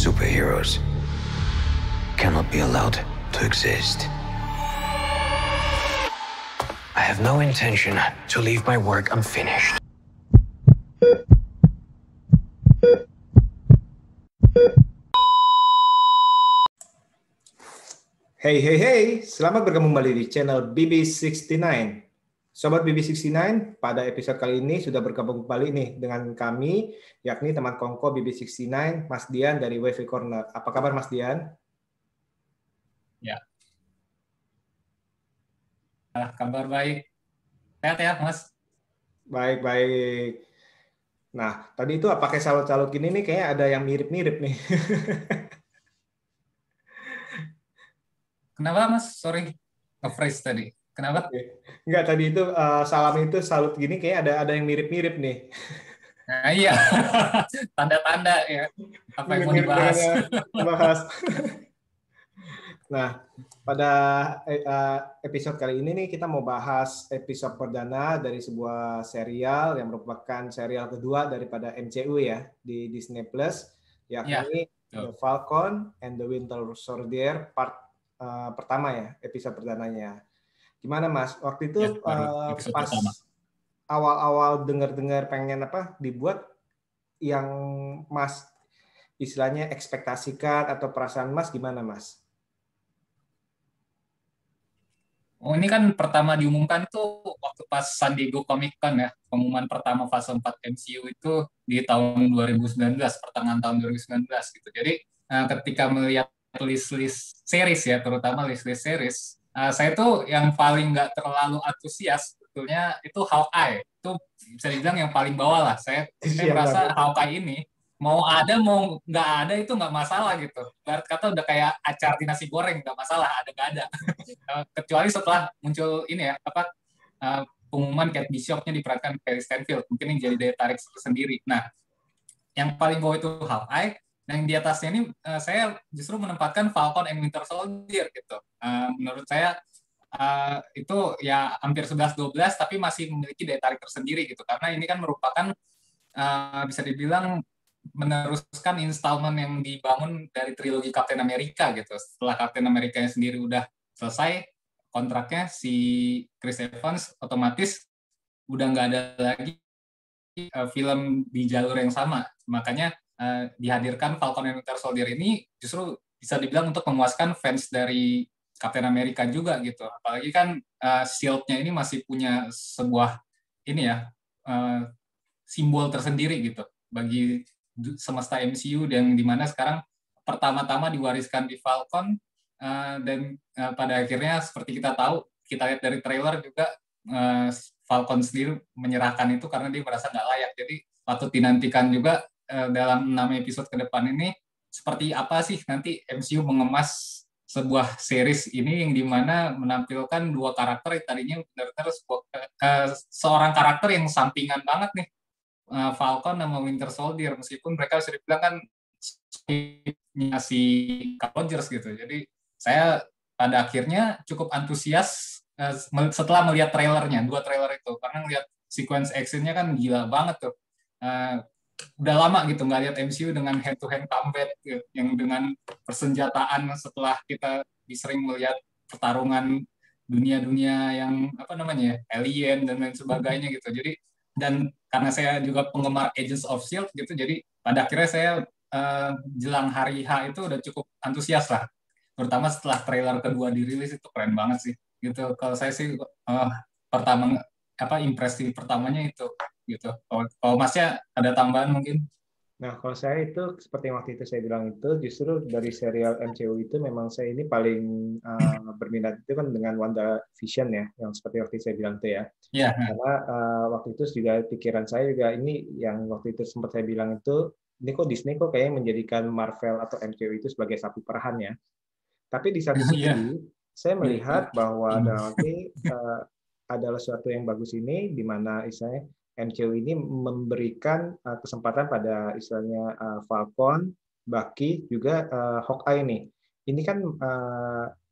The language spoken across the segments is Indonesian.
superheroes cannot be allowed to exist. I have no intention to leave my work unfinished. Hey, selamat bergabung kembali di channel BB69. Sobat BB69, pada episode kali ini sudah bergabung kembali nih dengan kami, yakni teman kongko BB69, Mas Dian dari WiFi Corner. Apa kabar Mas Dian? Ya, kabar baik. Sehat ya, Mas? Baik. Nah, tadi itu pakai salut-salut gini nih, kayaknya ada yang mirip-mirip nih. Kenapa, Mas? Sorry, nge-freeze tadi. Kenapa? Enggak, tadi itu salam itu salut gini, kayaknya ada yang mirip-mirip nih. Nah, iya, tanda-tanda ya. Apa yang mau dibahas? Nah, pada episode kali ini nih kita mau bahas episode perdana dari sebuah serial yang merupakan serial kedua daripada MCU ya di Disney Plus, yakni The Falcon and the Winter Soldier part pertama ya, episode perdananya. Gimana Mas? Waktu itu pas awal-awal dengar-dengar pengen dibuat yang Mas istilahnya ekspektasikan atau perasaan Mas gimana Mas? Oh, ini kan pertama diumumkan tuh waktu pas San Diego Comic Con ya, pengumuman pertama fase 4 MCU itu di tahun 2019, pertengahan tahun 2019 gitu. Jadi ketika melihat list-list series ya, terutama list-list series, saya tuh yang paling nggak terlalu antusias sebetulnya itu Hawkeye. Itu bisa dibilang yang paling bawah lah. Saya merasa Hawkeye ini mau ada mau nggak ada itu nggak masalah gitu. Ibarat kata udah kayak acar di nasi goreng, nggak masalah ada nggak ada. Kecuali setelah muncul ini ya pengumuman Kate Bishopnya diperankan Hailee Steinfeld, mungkin yang jadi daya tarik sendiri. Nah, yang paling bawah itu Hawkeye. Nah, yang di atasnya ini saya justru menempatkan Falcon and Winter Soldier gitu. Menurut saya itu ya hampir 11-12 tapi masih memiliki daya tarik tersendiri gitu. Karena ini kan merupakan bisa dibilang meneruskan installment yang dibangun dari trilogi Captain America gitu. Setelah Captain America-nya sendiri udah selesai kontraknya, si Chris Evans otomatis udah nggak ada lagi film di jalur yang sama. Makanya dihadirkan Falcon and Winter Soldier ini justru bisa dibilang untuk memuaskan fans dari Captain America juga gitu. Apalagi kan Shield-nya ini masih punya sebuah ini ya simbol tersendiri gitu bagi semesta MCU, dan dimana sekarang pertama-tama diwariskan di Falcon, dan pada akhirnya seperti kita tahu, kita lihat dari trailer juga Falcon sendiri menyerahkan itu karena dia merasa nggak layak. Jadi patut dinantikan juga dalam 6 episode ke depan ini seperti apa sih nanti MCU mengemas sebuah series ini yang dimana menampilkan dua karakter yang tadinya benar-benar seorang karakter yang sampingan banget nih, Falcon sama Winter Soldier, meskipun mereka bisa dibilang kan si Rogers gitu. Jadi saya pada akhirnya cukup antusias setelah melihat trailernya, dua trailer itu, karena melihat sequence actionnya kan gila banget tuh. Udah lama gitu nggak lihat MCU dengan hand-to-hand combat gitu, yang dengan persenjataan setelah kita sering melihat pertarungan dunia-dunia yang alien dan lain sebagainya gitu. Jadi dan karena saya juga penggemar Agents of S.H.I.E.L.D. gitu, jadi pada akhirnya saya jelang hari H itu udah cukup antusias lah, terutama setelah trailer kedua dirilis itu keren banget sih gitu. Kalau saya sih pertama impresi pertamanya itu gitu. Kalau Masnya ada tambahan mungkin? Nah, kalau saya itu seperti waktu itu saya bilang itu justru dari serial MCU itu memang saya ini paling berminat itu kan dengan WandaVision ya, yang seperti waktu saya bilang itu ya. Yeah. Karena waktu itu juga pikiran saya juga ini yang waktu itu sempat saya bilang itu, ini kok Disney kok kayaknya menjadikan Marvel atau MCU itu sebagai sapi perah ya. Tapi di satu sisi saya melihat bahwa nanti adalah sesuatu yang bagus ini, di mana istilahnya MCU ini memberikan kesempatan pada istilahnya Falcon, Bucky, juga Hawkeye ini. Ini kan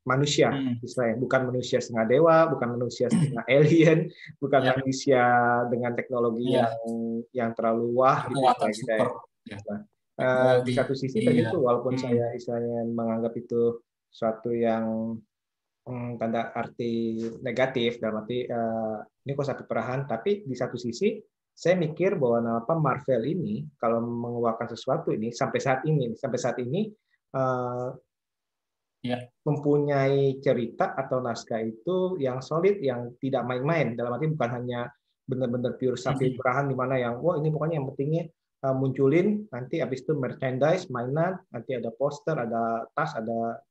manusia, istilahnya bukan manusia setengah dewa, bukan manusia setengah alien, bukan manusia dengan teknologi yang terlalu wah gitu. Di satu sisi tadi itu walaupun saya istilahnya menganggap itu suatu yang tanda arti negatif dalam arti ini kok sapi perahan, tapi di satu sisi saya mikir bahwa Marvel ini kalau mengeluarkan sesuatu ini sampai saat ini mempunyai cerita atau naskah itu yang solid, yang tidak main-main. Dalam arti bukan hanya benar-benar pure sapi perahan di mana yang wah ini pokoknya yang pentingnya munculin, nanti habis itu merchandise, mainan, nanti ada poster, ada tas, ada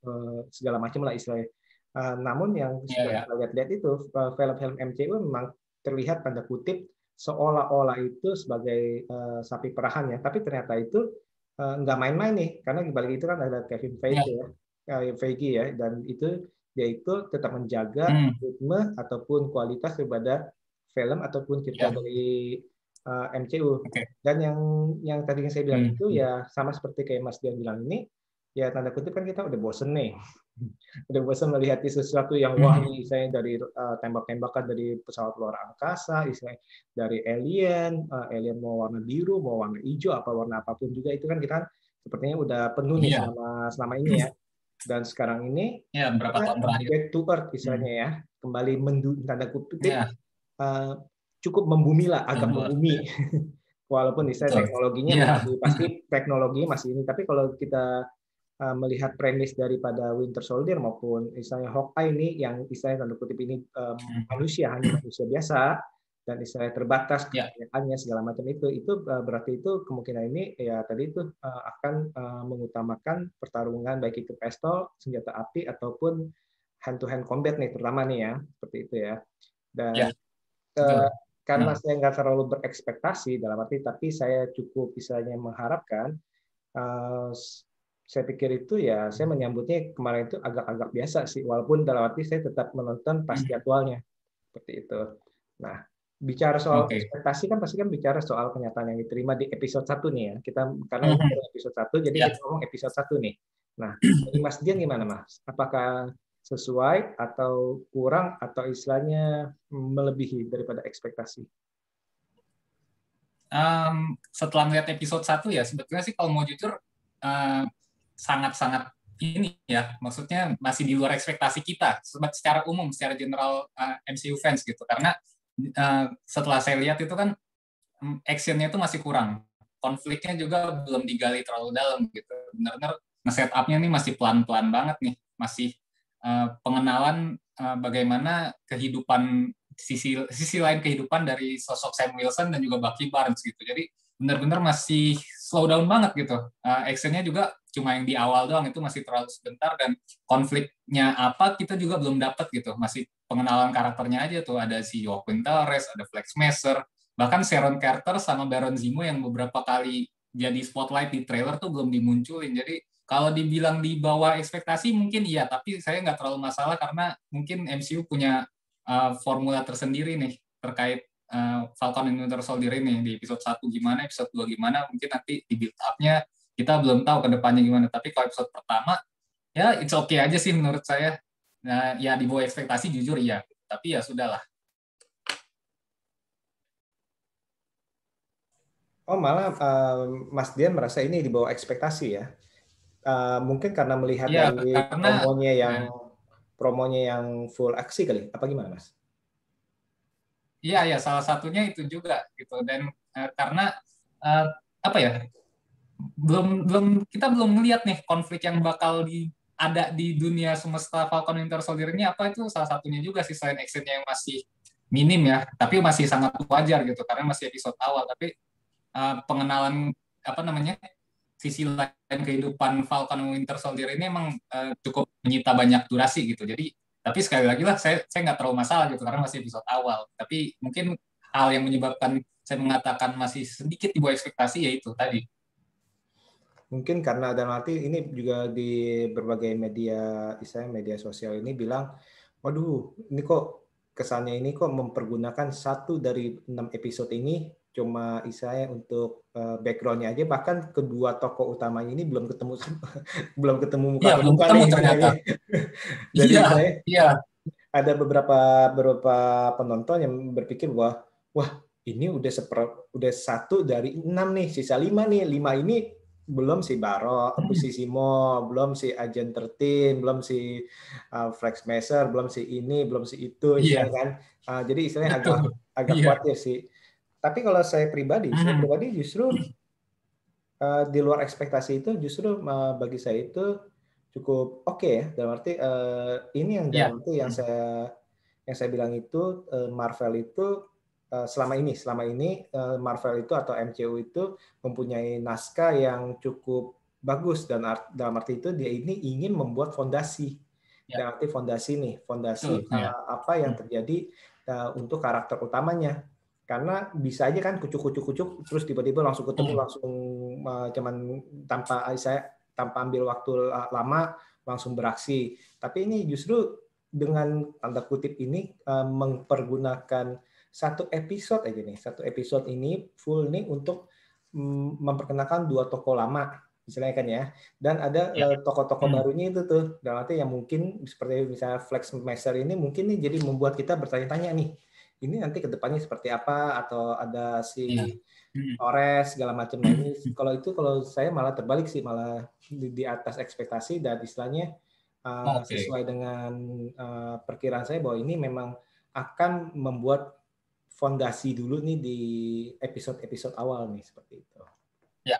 segala macam lah istilahnya. Namun yang kita lihat itu film-film MCU memang terlihat tanda kutip seolah-olah itu sebagai sapi perahan ya, tapi ternyata itu nggak main-main nih, karena dibalik itu kan ada Kevin Feige ya, dan itu dia itu tetap menjaga ritme ataupun kualitas daripada film ataupun cerita dari MCU. Dan yang tadi saya bilang itu ya sama seperti kayak Mas Dian bilang ini, ya tanda kutip kan kita udah bosen nih. Udah bosan melihat sesuatu yang wah nih, misalnya dari tembak-tembakan dari pesawat luar angkasa, misalnya dari alien mau warna biru, mau warna hijau, apa warna apapun juga itu kan kita sepertinya udah penuh nih selama ini ya. Dan sekarang ini berapa tahun terakhir back to earth istilahnya ya, kembali tanda kutip cukup membumi lah, agak membumi. Walaupun misalnya teknologinya pasti teknologinya masih ini, tapi kalau kita melihat premis daripada Winter Soldier maupun misalnya Hawkeye ini yang istilahnya tanda kutip ini hanya manusia biasa dan istilahnya terbatas kepercayaannya segala macam itu berarti itu kemungkinan ini ya tadi itu akan mengutamakan pertarungan baik itu pistol, senjata api ataupun hand to hand combat nih terutama nih ya, seperti itu ya. Dan karena saya nggak terlalu berekspektasi dalam arti, tapi saya cukup misalnya mengharapkan, saya pikir itu ya saya menyambutnya kemarin itu agak-agak biasa sih, walaupun dalam arti saya tetap menonton pas jadwalnya seperti itu. Nah, bicara soal ekspektasi kan pasti kan bicara soal kenyataan yang diterima di episode 1 nih ya. Kita karena ini episode 1 jadi kita ngomong episode 1 nih. Nah, dari Mas Dian gimana Mas? Apakah sesuai atau kurang atau istilahnya melebihi daripada ekspektasi? Setelah melihat episode 1 ya sebetulnya sih kalau mau jujur sangat-sangat ini ya, maksudnya masih di luar ekspektasi kita secara umum, secara general MCU fans gitu, karena setelah saya lihat itu kan actionnya itu masih kurang, konfliknya juga belum digali terlalu dalam gitu, benar-benar nge-setupnya nih masih pelan-pelan banget nih, masih pengenalan bagaimana kehidupan sisi lain kehidupan dari sosok Sam Wilson dan juga Bucky Barnes gitu, jadi benar-benar masih slow down banget gitu. Actionnya juga cuma yang di awal doang, itu masih terlalu sebentar, dan konfliknya apa kita juga belum dapat gitu. Masih pengenalan karakternya aja tuh, ada si Joaquin Torres, ada Flex Messer, bahkan Sharon Carter sama Baron Zemo yang beberapa kali jadi spotlight di trailer tuh belum dimunculin. Jadi kalau dibilang di bawah ekspektasi mungkin iya, tapi saya nggak terlalu masalah karena mungkin MCU punya formula tersendiri nih terkait Falcon and Winter Soldier ini. Di episode 1 gimana, episode 2 gimana, mungkin nanti di build up-nya kita belum tahu ke depannya gimana. Tapi kalau episode pertama, ya it's okay aja sih menurut saya. Nah, ya di bawah ekspektasi jujur iya, tapi ya sudahlah. Oh malah Mas Dian merasa ini di bawah ekspektasi ya? Mungkin karena melihat dari promonya yang full aksi kali, apa gimana Mas? Iya, salah satunya itu juga gitu, dan karena apa ya, kita belum melihat nih konflik yang bakal ada di dunia semesta Falcon Winter Soldier ini apa, itu salah satunya juga sih, selain actionnya yang masih minim ya, tapi masih sangat wajar gitu karena masih episode awal, tapi pengenalan apa namanya sisi lain kehidupan Falcon Winter Soldier ini emang cukup menyita banyak durasi gitu, jadi tapi sekali lagi lah saya nggak terlalu masalah gitu karena masih episode awal. Tapi mungkin hal yang menyebabkan saya mengatakan masih sedikit di bawah ekspektasi yaitu tadi. Mungkin karena dalam arti ini juga di berbagai media, misalnya media sosial ini bilang, waduh ini kok kesannya ini kok mempergunakan 1 dari 6 episode ini cuma istilahnya untuk background-nya aja, bahkan kedua tokoh utamanya ini belum ketemu muka belum ketemu ternyata. Jadi ada beberapa penonton yang berpikir bahwa wah ini udah 1 dari 6 nih, sisa 5 nih, 5 ini belum si Barok, si Simo, belum si Agent 13, belum si Flex Messer, belum si ini, belum si itu, Iya, istilahnya kan. Jadi istilahnya agak betul. agak Iya. khawatir sih. Tapi kalau saya pribadi justru di luar ekspektasi itu justru bagi saya itu cukup oke ya. Dalam arti ini yang Iya. dalam arti yang saya bilang itu Marvel itu selama ini Marvel itu atau MCU itu mempunyai naskah yang cukup bagus dan dalam arti itu dia ini ingin membuat fondasi. Iya, Dalam arti fondasi nih, fondasi betul. Iya. apa yang terjadi untuk karakter utamanya. Karena bisa aja kan kucuk-kucuk terus tiba-tiba langsung ketemu langsung cuman tanpa ambil waktu lama langsung beraksi. Tapi ini justru dengan tanda kutip ini mempergunakan satu episode aja nih. Satu episode ini full nih untuk memperkenalkan dua tokoh lama misalnya kan ya. Dan ada Iya. tokoh-tokoh barunya itu tuh. Dalam arti yang mungkin seperti misalnya Flex Master ini mungkin nih jadi membuat kita bertanya-tanya nih ini nanti ke depannya seperti apa atau ada Iya. si Ores segala macam. Nah ini kalau saya malah terbalik sih malah di atas ekspektasi dan istilahnya Oke. sesuai dengan perkiraan saya bahwa ini memang akan membuat fondasi dulu nih di episode-episode awal nih seperti itu. Ya.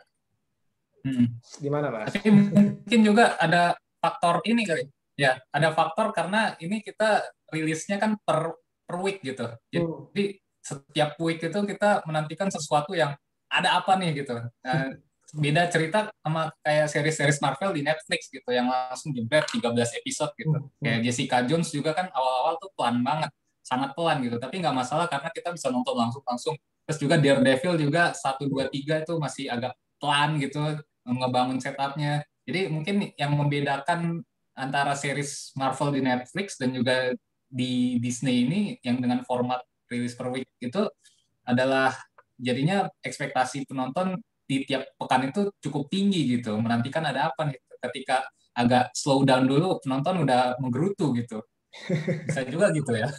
Gimana Mas? Tapi mungkin juga ada faktor ini kali. Ya, ada faktor karena ini kita rilisnya kan per week gitu. Jadi setiap week itu kita menantikan sesuatu yang ada apa nih gitu. Nah, beda cerita sama kayak series-series Marvel di Netflix gitu yang langsung jebret 13 episode gitu. Kayak Jessica Jones juga kan awal-awal tuh pelan banget, sangat pelan gitu. Tapi nggak masalah karena kita bisa nonton langsung-langsung. Terus juga Daredevil juga 1, 2, 3 itu masih agak pelan gitu ngebangun setupnya. Jadi mungkin yang membedakan antara series Marvel di Netflix dan juga di Disney ini yang dengan format rilis per week itu adalah jadinya ekspektasi penonton di tiap pekan itu cukup tinggi gitu. Menantikan ada apa nih. Ketika agak slow down dulu, penonton udah menggerutu gitu. Bisa juga gitu ya.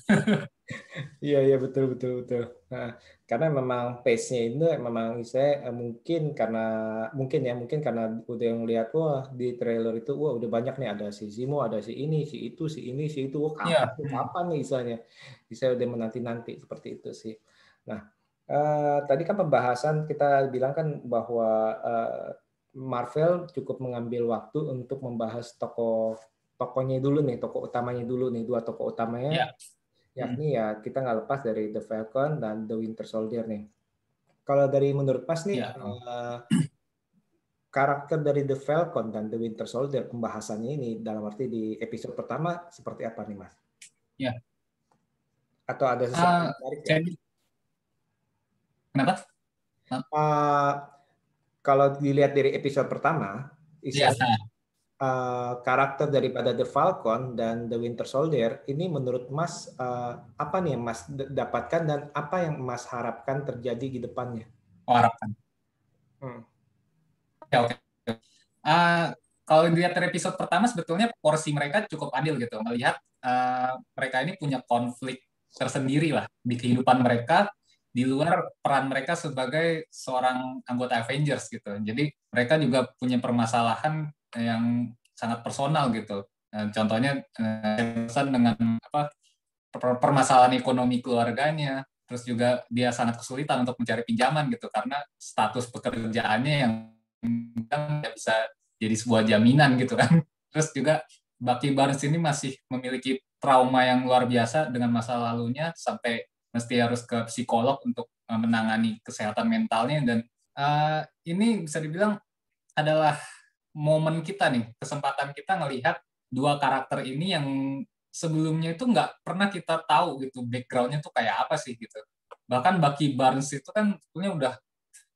Iya iya betul betul betul. Nah, karena memang pace-nya itu memang saya mungkin karena udah ngeliat wah di trailer itu wah udah banyak nih ada si Zimo, ada si ini, si itu, si ini, si itu. Wah kapan Iya. tuh kapan nih istilahnya. Saya udah menanti-nanti seperti itu sih. Nah, tadi kan pembahasan kita bilang kan bahwa Marvel cukup mengambil waktu untuk membahas tokohnya dulu nih, tokoh utamanya dulu nih, dua tokoh utamanya Iya. yakni ya kita nggak lepas dari The Falcon dan The Winter Soldier nih. Kalau dari menurut Mas nih Iya. karakter dari The Falcon dan The Winter Soldier pembahasannya ini dalam arti di episode pertama seperti apa nih Mas? Iya. Atau ada sesuatu yang menarik ya? Jadi kenapa? Kalau dilihat dari episode pertama, Iya. karakter daripada The Falcon dan The Winter Soldier ini menurut Mas apa nih yang Mas dapatkan dan apa yang Mas harapkan terjadi di depannya? Harapan. Oke, oke. Kalau dilihat dari episode pertama sebetulnya porsi mereka cukup adil gitu. Melihat mereka ini punya konflik tersendiri lah di kehidupan mereka di luar peran mereka sebagai seorang anggota Avengers gitu. Jadi mereka juga punya permasalahan yang sangat personal gitu. Contohnya dengan apa permasalahan ekonomi keluarganya, terus juga dia sangat kesulitan untuk mencari pinjaman gitu karena status pekerjaannya yang tidak bisa jadi sebuah jaminan gitu kan. Terus juga Bucky Barnes ini masih memiliki trauma yang luar biasa dengan masa lalunya sampai mesti harus ke psikolog untuk menangani kesehatan mentalnya dan ini bisa dibilang adalah momen kita nih, kesempatan kita ngelihat dua karakter ini yang sebelumnya itu nggak pernah kita tahu gitu backgroundnya tuh kayak apa sih gitu. Bahkan Bucky Barnes itu kan sebetulnya udah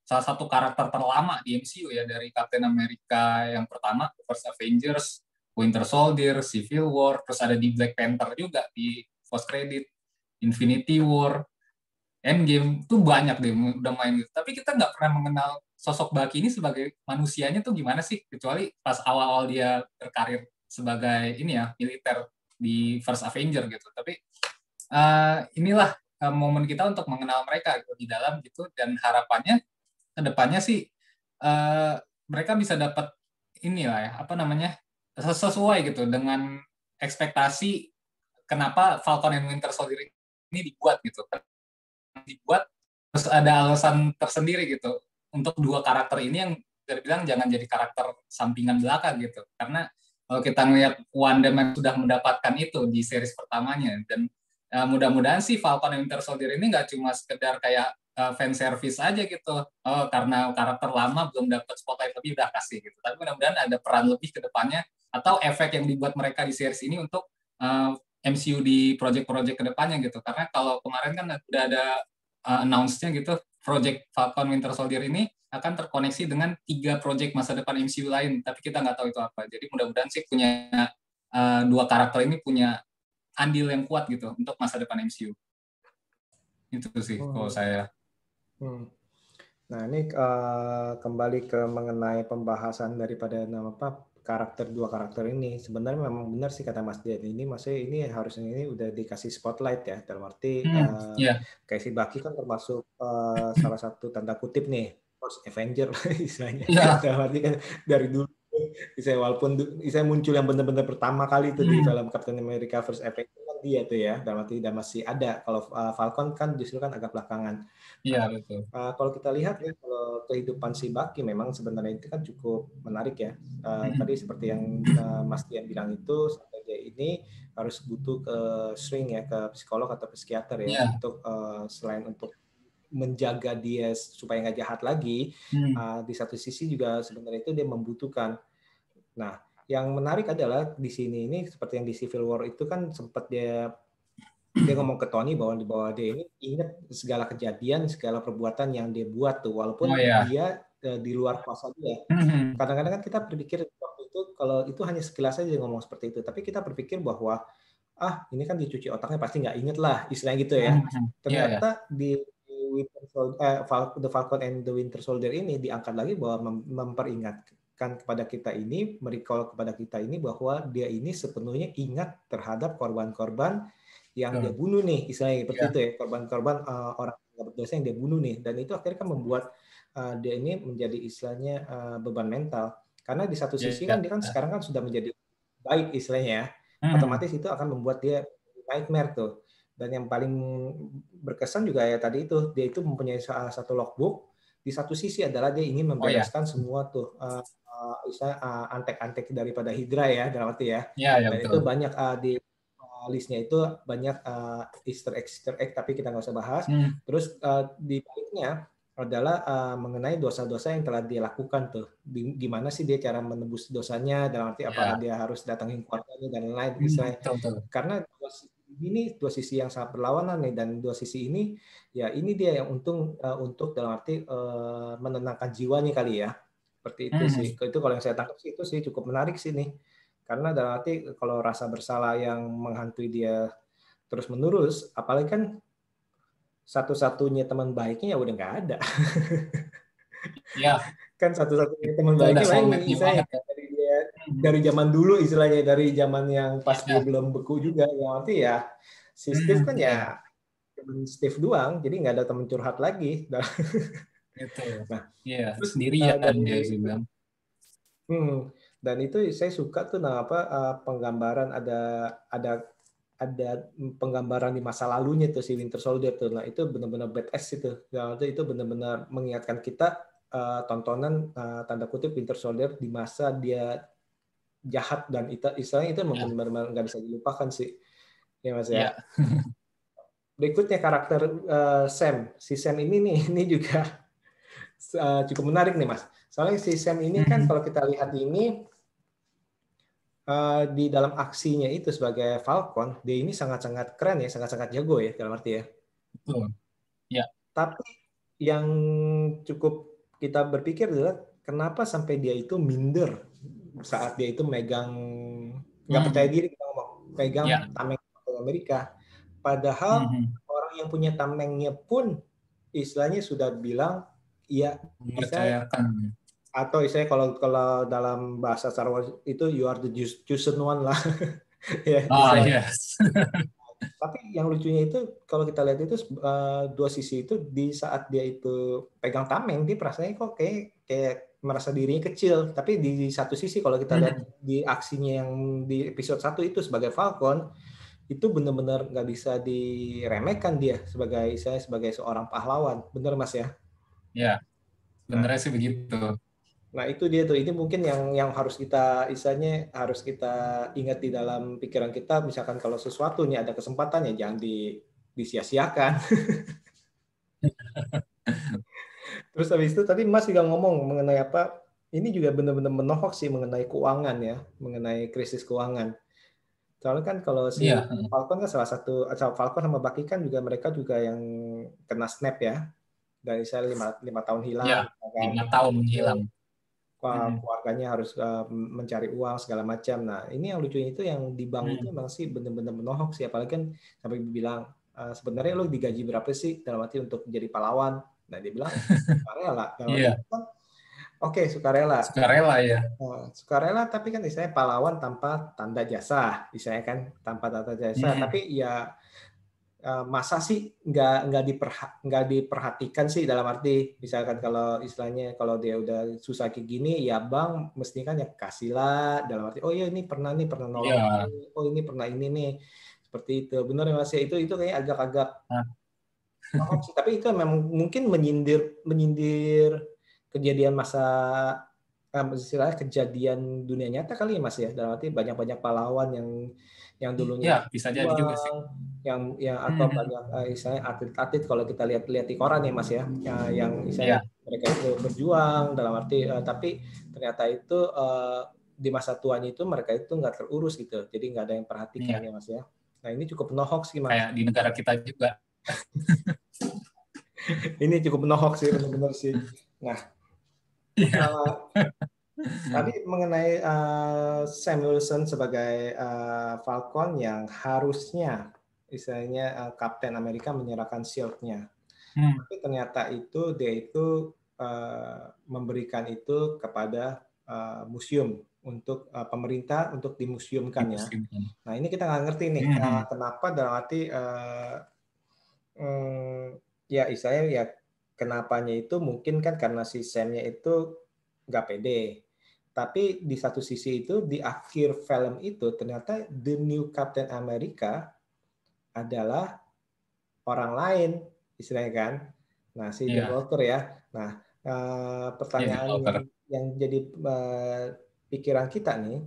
salah satu karakter terlama di MCU ya dari Captain America yang pertama, First Avengers, Winter Soldier, Civil War, terus ada di Black Panther juga di post credit, Infinity War, Endgame tuh banyak deh udah main gitu. Tapi kita nggak pernah mengenal sosok Bucky ini sebagai manusianya tuh gimana sih? Kecuali pas awal-awal dia berkarir sebagai ini ya militer di First Avenger gitu. Tapi inilah momen kita untuk mengenal mereka gitu, di dalam gitu dan harapannya kedepannya sih mereka bisa dapat inilah ya, apa namanya, sesuai gitu dengan ekspektasi kenapa Falcon and Winter Soldier ini dibuat gitu. Dibuat terus ada alasan tersendiri gitu untuk dua karakter ini yang terbilang jangan jadi karakter sampingan belakang gitu. Karena kalau kita ngelihat Wanda sudah mendapatkan itu di series pertamanya, dan mudah-mudahan sih Falcon and Winter Soldier ini nggak cuma sekedar kayak fan service aja gitu. Oh, karena karakter lama belum dapat spotlight lebih udah kasih gitu. Tapi mudah-mudahan ada peran lebih ke depannya atau efek yang dibuat mereka di series ini untuk MCU di project-project ke depannya gitu. Karena kalau kemarin kan udah ada announce-nya gitu, Project Falcon Winter Soldier ini akan terkoneksi dengan 3 project masa depan MCU lain, tapi kita nggak tahu itu apa. Jadi mudah-mudahan sih punya dua karakter ini punya andil yang kuat gitu untuk masa depan MCU. Itu sih kalau saya. Nah, ini kembali ke mengenai pembahasan daripada dua karakter ini. Sebenarnya memang benar sih kata Mas Dian, ini maksudnya ini harusnya ini udah dikasih spotlight ya, dalam arti kayak si Bucky kan termasuk salah satu tanda kutip nih First Avenger istilahnya. Dalam arti kan dari dulu walaupun saya muncul yang benar-benar pertama kali itu di film Captain America First Avenger kan dia tuh ya, dalam arti udah masih ada. Kalau Falcon kan justru kan agak belakangan. Iya, betul. Kalau kita lihat ya, kalau kehidupan si Bucky memang sebenarnya itu kan cukup menarik ya. Tadi seperti yang Mas Dian bilang itu, sampai dia ini harus butuh ke shrink ya, ke psikolog atau psikiater ya, untuk selain untuk menjaga dia supaya nggak jahat lagi, di satu sisi juga sebenarnya itu dia membutuhkan. Nah, yang menarik adalah di sini ini seperti yang di Civil War itu kan sempat dia ngomong ke Tony bahwa dia ini ingat segala kejadian, segala perbuatan yang dia buat tuh, walaupun dia di luar kuasa dia. Kadang-kadang kan kita berpikir waktu itu kalau itu hanya sekilas saja ngomong seperti itu, tapi kita berpikir bahwa ini kan dicuci otaknya pasti nggak inget lah, istilahnya gitu ya. Ternyata di The Falcon and the Winter Soldier ini diangkat lagi bahwa memperingatkan kepada kita ini, merecall kepada kita ini bahwa dia ini sepenuhnya ingat terhadap korban-korban yang dia bunuh nih, istilahnya seperti itu ya, korban-korban orang yang berdosa yang dia bunuh nih, dan itu akhirnya kan membuat dia ini menjadi istilahnya beban mental, karena di satu sisi kan dia kan sekarang kan sudah menjadi baik istilahnya, otomatis itu akan membuat dia nightmare tuh. Dan yang paling berkesan juga ya tadi itu, dia itu mempunyai satu logbook, di satu sisi adalah dia ingin membereskan semua tuh antek-antek daripada Hydra ya, dalam arti ya, dan betul. Itu banyak di listnya itu banyak Easter egg, tapi kita nggak usah bahas. Terus di baliknya adalah mengenai dosa-dosa yang telah dia lakukan tuh. Gimana sih dia cara menebus dosanya, dalam arti apakah dia harus datangin keluarganya dan lain-lain. Karena dua sisi yang sangat berlawanan nih, dan dua sisi ini ya ini dia yang untuk dalam arti menenangkan jiwanya kali ya. Seperti itu sih. Itu kalau yang saya tangkap sih itu sih cukup menarik sih nih. Karena dalam arti kalau rasa bersalah yang menghantui dia terus-menerus, apalagi kan satu-satunya teman baiknya ya udah nggak ada. Iya. Kan satu-satunya teman baiknya lain saya dari zaman dulu istilahnya, dari zaman yang pas dia belum beku juga. Berarti ya si Steve kan ya teman Steve doang, jadi nggak ada teman curhat lagi. Gitu. Nah, sendirian dia sih bilang. Dan itu saya suka tuh penggambaran ada penggambaran di masa lalunya tuh si Winter Soldier tuh. Nah, itu benar-benar badass itu. Itu benar-benar mengingatkan kita tontonan tanda kutip Winter Soldier di masa dia jahat, dan istilahnya itu benar-benar nggak bisa dilupakan sih. Ya Mas ya. Berikutnya karakter Sam. Si Sam ini juga cukup menarik nih Mas. Soalnya si Sam ini kan kalau kita lihat ini di dalam aksinya itu sebagai Falcon, dia ini sangat-sangat keren ya, sangat-sangat jago ya dalam arti ya. Betul. Ya. Tapi yang cukup kita berpikir adalah kenapa sampai dia itu minder saat dia itu megang, nggak percaya diri kita ngomong, pegang tameng Amerika. Padahal orang yang punya tamengnya pun istilahnya sudah bilang iya mempercayakan. Atau istilahnya kalau dalam bahasa Star Wars itu you are the chosen one lah. Yes. Tapi yang lucunya itu kalau kita lihat itu dua sisi itu, di saat dia itu pegang tameng, dia perasaannya kok kayak merasa dirinya kecil. Tapi di satu sisi kalau kita lihat di aksinya yang di episode 1 itu sebagai Falcon, itu benar-benar nggak bisa diremehkan dia sebagai seorang pahlawan. Benar Mas ya? Ya, Nah, benernya sih begitu. nah itu dia tuh. Ini mungkin yang harus kita harus kita ingat di dalam pikiran kita. Misalkan kalau sesuatu nih ada kesempatan ya jangan disia-siakan. Terus habis itu tadi Mas juga ngomong mengenai apa? Ini juga benar-benar menohok sih mengenai keuangan ya, mengenai krisis keuangan. Soalnya kan kalau si Iya, Falcon kan salah satu, Falcon sama Bucky kan juga mereka juga yang kena snap ya, dari saya 5 tahun hilang, iya, kan. 5 tahun hilang. Keluarganya harus mencari uang segala macam. Nah, ini yang lucunya itu yang di bank itu memang sih benar-benar menohok sih, apalagi kan sampai bilang sebenarnya lo digaji berapa sih dalam arti untuk jadi pahlawan. Nah, dia bilang sukarela. Dalam arti Iya, kan, oke, sukarela. sukarela ya. Sukarela tapi kan istilahnya pahlawan tanpa tanda jasa, istilahnya kan tanpa tanda jasa. Tapi ya masa sih nggak diperhatikan sih, dalam arti misalkan kalau istilahnya kalau dia udah susah kayak gini ya bang mesti kan ya kasihlah, dalam arti oh iya ini pernah nolong Iya. ini, oh ini pernah ini nih, seperti itu. Benar ya Mas ya, itu kayak agak-agak Nah, sih, tapi itu memang mungkin menyindir kejadian masa istilahnya kejadian dunia nyata kali ya Mas ya, dalam arti banyak pahlawan yang dulunya iya, bisa jadi juga sih. berjuang, yang atau banyak istilahnya atlet-atlet kalau kita lihat di koran ya Mas ya, yang istilahnya Iya, mereka itu berjuang dalam arti tapi ternyata itu di masa tuanya itu mereka itu nggak terurus gitu, jadi nggak ada yang perhatikan iya. ya Mas ya. Nah ini cukup menohok sih Mas. Kayak di negara kita juga. Ini cukup menohok sih benar-benar sih. Nah, Iya. tadi mengenai Sam Wilson sebagai Falcon yang harusnya istilahnya Kapten Amerika menyerahkan shield-nya. Tapi ternyata itu dia itu memberikan itu kepada museum untuk pemerintah untuk dimuseumkan ya. Nah ini kita nggak ngerti nih kenapa, dalam arti ya istilahnya ya kenapanya itu mungkin kan karena si Sam-nya itu nggak pede. Tapi di satu sisi itu di akhir film itu ternyata the new Captain America adalah orang lain istilahnya kan. Nah si John Iya, Walker ya. Nah iya di pertanyaan Walker. yang jadi pikiran kita nih,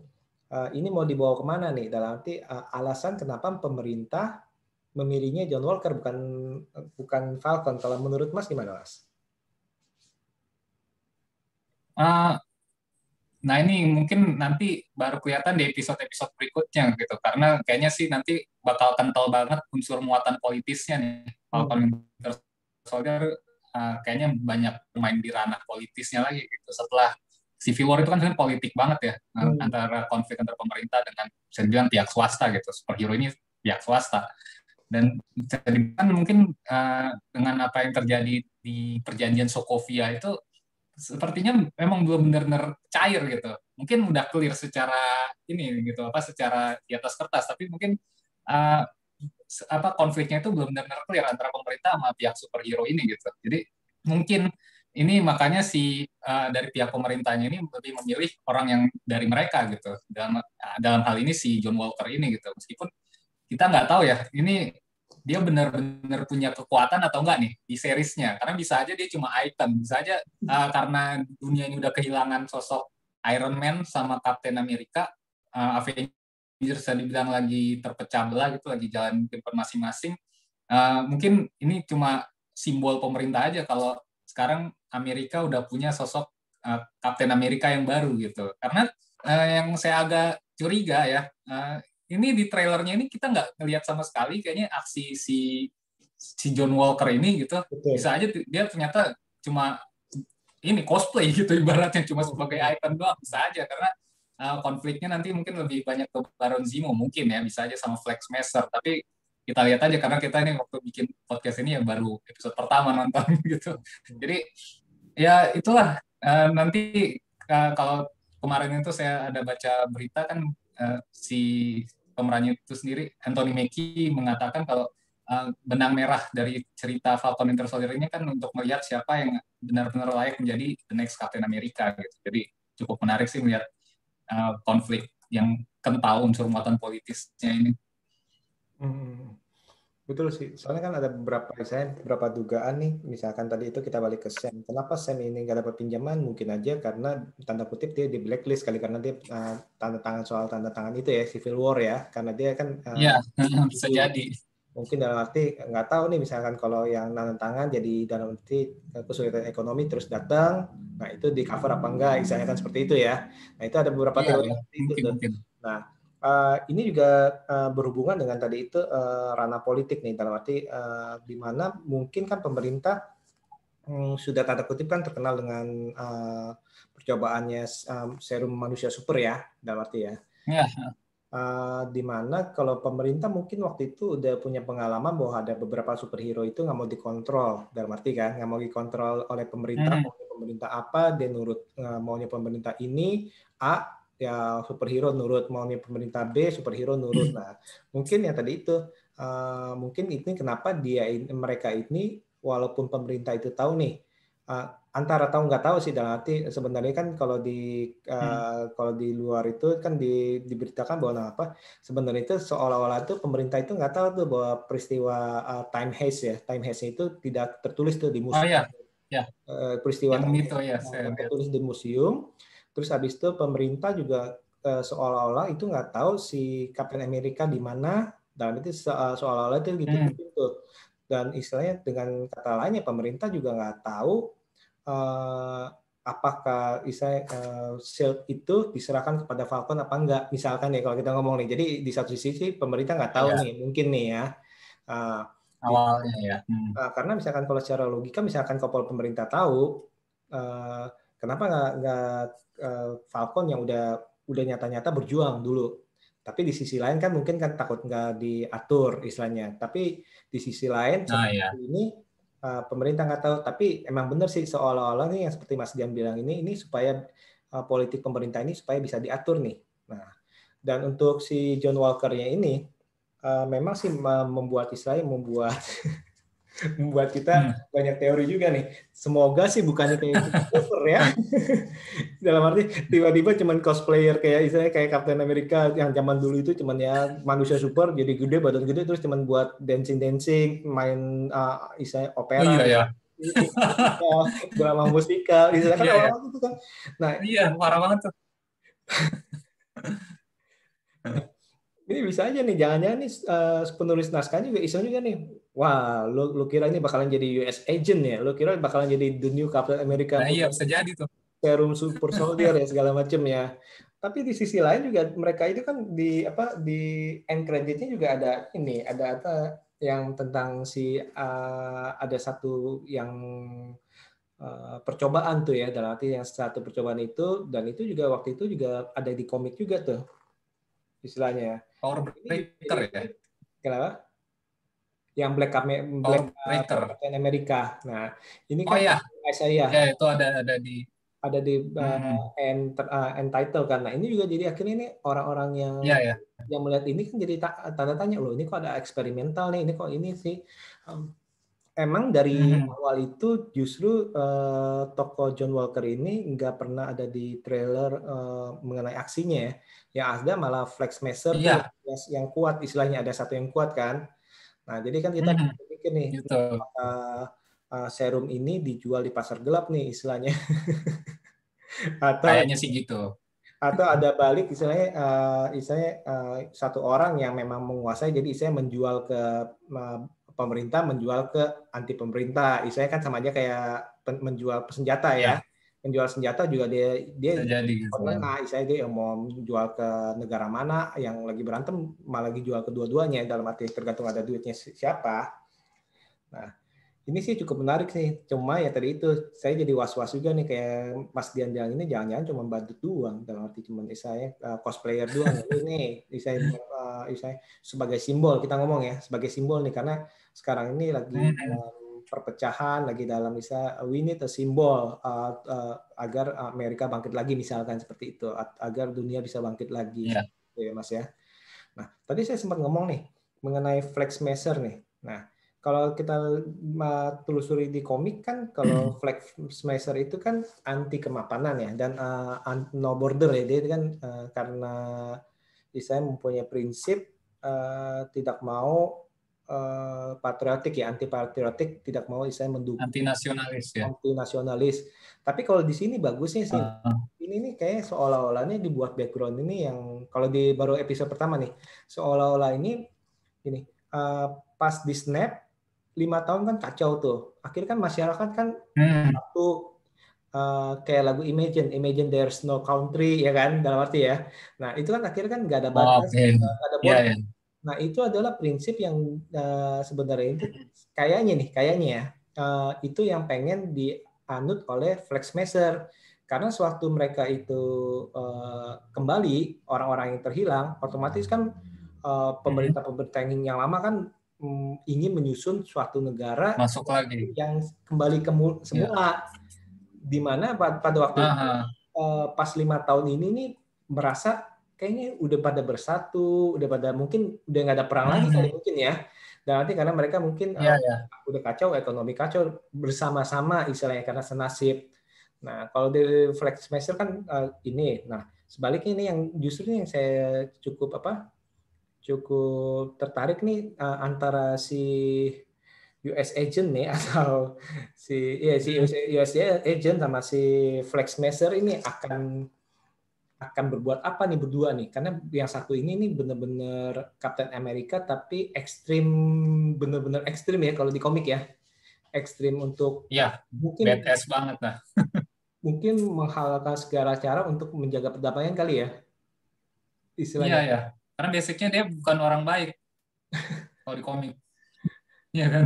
ini mau dibawa kemana nih? Dalam arti alasan kenapa pemerintah memilihnya John Walker bukan Falcon. Kalau menurut Mas gimana Mas? Ah, nah ini mungkin nanti baru kelihatan di episode-episode berikutnya gitu. Karena kayaknya sih nanti bakal kental banget unsur muatan politisnya nih. Falcon Winter Soldier kayaknya banyak main di ranah politisnya lagi gitu. Setelah Civil War itu kan sebenarnya politik banget ya, antara konflik antar pemerintah dengan bisa dibilang pihak swasta gitu. Superhero ini pihak swasta. Dan kan mungkin dengan apa yang terjadi di perjanjian Sokovia itu sepertinya memang belum benar-benar cair gitu. Mungkin udah clear secara ini gitu apa secara di atas kertas, tapi mungkin uh, apa konfliknya itu belum benar-benar clear antara pemerintah sama pihak superhero ini gitu. Jadi mungkin ini makanya si dari pihak pemerintahnya ini lebih memilih orang yang dari mereka gitu. Dalam hal ini si John Walker ini gitu. Meskipun kita nggak tahu ya ini dia benar-benar punya kekuatan atau enggak nih di seriesnya, karena bisa aja dia cuma item, bisa aja karena dunia ini udah kehilangan sosok Iron Man sama Captain America, Avengers dibilang lagi terpecah belah gitu, lagi jalan kehidupan masing-masing. Mungkin ini cuma simbol pemerintah aja kalau sekarang Amerika udah punya sosok Captain America yang baru gitu, karena yang saya agak curiga ya, ini di trailernya ini kita nggak ngelihat sama sekali kayaknya aksi si John Walker ini gitu. Betul. Bisa aja dia ternyata cuma ini cosplay gitu ibaratnya, cuma sebagai item doang, bisa aja karena konfliknya nanti mungkin lebih banyak ke Baron Zemo mungkin ya, bisa aja sama Flag Smasher, tapi kita lihat aja karena kita ini waktu bikin podcast ini ya baru episode pertama nonton gitu. Jadi ya itulah nanti kalau kemarin itu saya ada baca berita kan si pemerannya itu sendiri, Anthony Mackie, mengatakan kalau benang merah dari cerita Falcon Winter Soldier ini kan untuk melihat siapa yang benar-benar layak menjadi the next Captain America gitu. Jadi cukup menarik sih melihat konflik yang kental unsur muatan politisnya ini. Betul sih, soalnya kan ada beberapa dugaan nih, misalkan tadi itu kita balik ke Sam. Kenapa Sam ini nggak dapat pinjaman? Mungkin aja karena tanda kutip dia di blacklist kali, karena dia tanda tangan itu ya, Civil War ya, karena dia kan Iya, bisa jadi. mungkin dalam arti nggak tahu nih, misalkan kalau yang tanda tangan jadi dalam arti kesulitan ekonomi terus datang, nah itu di cover apa enggak, misalnya kan seperti itu ya. Nah itu ada beberapa teori itu tuh. Nah ini juga berhubungan dengan tadi itu ranah politik nih, dalam arti di mana mungkin kan pemerintah sudah tanda kutip kan terkenal dengan percobaannya serum manusia super ya, dalam arti ya. Ya. Di mana kalau pemerintah mungkin waktu itu udah punya pengalaman bahwa ada beberapa superhero itu nggak mau dikontrol, dalam arti kan nggak mau dikontrol oleh pemerintah, maunya pemerintah apa dia nurut, maunya pemerintah ini A ya superhero nurut, maunya pemerintah B superhero nurut. Nah mungkin yang tadi itu mungkin ini kenapa mereka ini walaupun pemerintah itu tahu nih, antara tahu nggak tahu sih, dalam arti sebenarnya kan kalau di luar itu kan diberitakan bahwa apa sebenarnya itu seolah-olah itu pemerintah itu nggak tahu tuh bahwa peristiwa time heist itu tidak tertulis tuh di museum. Peristiwa itu ya, tertulis di museum. Terus habis itu pemerintah juga seolah-olah itu nggak tahu si Captain America di mana, dalam itu seolah-olah itu gitu. Dan istilahnya dengan kata lainnya pemerintah juga nggak tahu apakah shield itu diserahkan kepada Falcon apa enggak, misalkan ya kalau kita ngomong nih. Jadi di satu sisi pemerintah nggak tahu nih, mungkin nih ya awalnya ya. Karena misalkan kalau secara logika, misalkan kalau pemerintah tahu, kenapa nggak Falcon yang udah nyata-nyata berjuang dulu. Tapi di sisi lain kan mungkin kan takut nggak diatur istilahnya. Tapi di sisi lain ini pemerintah nggak tahu. Tapi emang benar sih seolah-olah nih yang seperti Mas Dian bilang ini supaya politik pemerintah ini supaya bisa diatur nih. Nah, dan untuk si John Walker-nya ini memang sih membuat kita banyak teori juga nih. Semoga sih bukannya kayak cover ya. Dalam arti tiba-tiba cuman cosplayer kayak Captain America yang zaman dulu itu cuman ya manusia super jadi gede, badan gede, terus cuman buat dancing main opera. Oh, iya. Drama musikal kan orang itu kan. Nah, iya parah banget tuh. Ini bisa aja nih, jangan-jangan nih penulis naskah juga iseng juga nih. Wah, lu kira ini bakalan jadi US agent ya? Lu kira bakalan jadi the new Captain America? Nah, iya bisa jadi tuh. Serum super soldier ya segala macam ya. Tapi di sisi lain juga mereka itu kan di end credit-nya juga ada yang tentang ada satu yang percobaan tuh ya, dalam arti yang satu percobaan itu, dan itu juga waktu itu juga ada di komik juga tuh istilahnya. Power Breaker ya? Kenapa? Yang Black Captain America. Nah, ini kan Isaiah. Ya, itu ada di end title kan. Nah, ini juga jadi akhirnya ini orang-orang yang melihat ini kan jadi tanda tanya, loh ini kok ada eksperimental nih, ini kok ini sih. Emang dari awal itu justru tokoh John Walker ini nggak pernah ada di trailer mengenai aksinya ya. Yang ada malah Flag Smasher tuh yang kuat, istilahnya ada satu yang kuat kan. Nah, jadi kan kita pikir nih, serum ini dijual di pasar gelap nih istilahnya. Atau kayaknya sih gitu. Atau ada balik istilahnya satu orang yang memang menguasai, jadi istilahnya menjual ke pemerintah, menjual ke anti pemerintah. Istilahnya kan sama aja kayak menjual senjata ya. Menjual senjata juga dia jadi istilahnya dia yang mau jual ke negara mana, yang lagi berantem malah lagi jual kedua-duanya, dalam arti tergantung ada duitnya siapa. Nah, ini sih cukup menarik sih. Cuma ya tadi itu saya jadi was-was juga nih, kayak Mas Dian bilang ini jangan-jangan cuma badut doang, dalam arti cuma saya cosplayer doang. Ini saya sebagai simbol, kita ngomong ya, sebagai simbol nih, karena sekarang ini lagi perpecahan, lagi dalam we need a symbol agar Amerika bangkit lagi, misalkan seperti itu, agar dunia bisa bangkit lagi. Ya Mas ya. Nah, tadi saya sempat ngomong nih mengenai Flag Smasher nih. Nah, kalau kita telusuri di komik kan, kalau Flag Smasher itu kan anti kemapanan ya, dan no border ya, dia kan karena saya mempunyai prinsip tidak mau patriotik ya, anti patriotik, tidak mau saya mendukung Anti nasionalis ya. anti nasionalis. Tapi kalau di sini bagusnya sih, ini nih kayak seolah-olahnya dibuat background ini yang kalau di baru episode pertama nih, seolah-olah ini pas di snap 5 tahun kan kacau tuh. Akhirnya kan masyarakat kan satu kayak lagu Imagine There's No Country ya kan, dalam arti ya. Nah itu kan akhirnya kan nggak ada batas, nggak ada border. Nah itu adalah prinsip yang sebenarnya itu kayaknya ya itu yang pengen dianut oleh Flag Smasher. Karena sewaktu mereka itu kembali orang-orang yang terhilang, otomatis kan pemerintah-pemerintah yang lama kan ingin menyusun suatu negara masuk lagi yang kembali ke semula, di mana pada waktu itu pas 5 tahun ini nih merasa kayaknya udah pada bersatu, udah pada mungkin udah nggak ada perang lagi kali mungkin ya. Dan nanti karena mereka mungkin udah kacau, ekonomi kacau, bersama-sama istilahnya karena senasib. Nah kalau di Flag Smasher kan ini, nah sebaliknya ini yang justru yang saya cukup tertarik nih antara si US agent nih atau si US agent sama si Flag Smasher ini akan berbuat apa nih berdua nih, karena yang satu ini nih benar-benar Captain America tapi ekstrim, benar-benar ekstrim ya kalau di komik ya, ekstrim untuk mungkin badass banget lah. mungkin menghalalkan segala cara untuk menjaga perdamaian kali ya istilahnya. Iya. Karena basicnya dia bukan orang baik kalau di komik. Iya kan?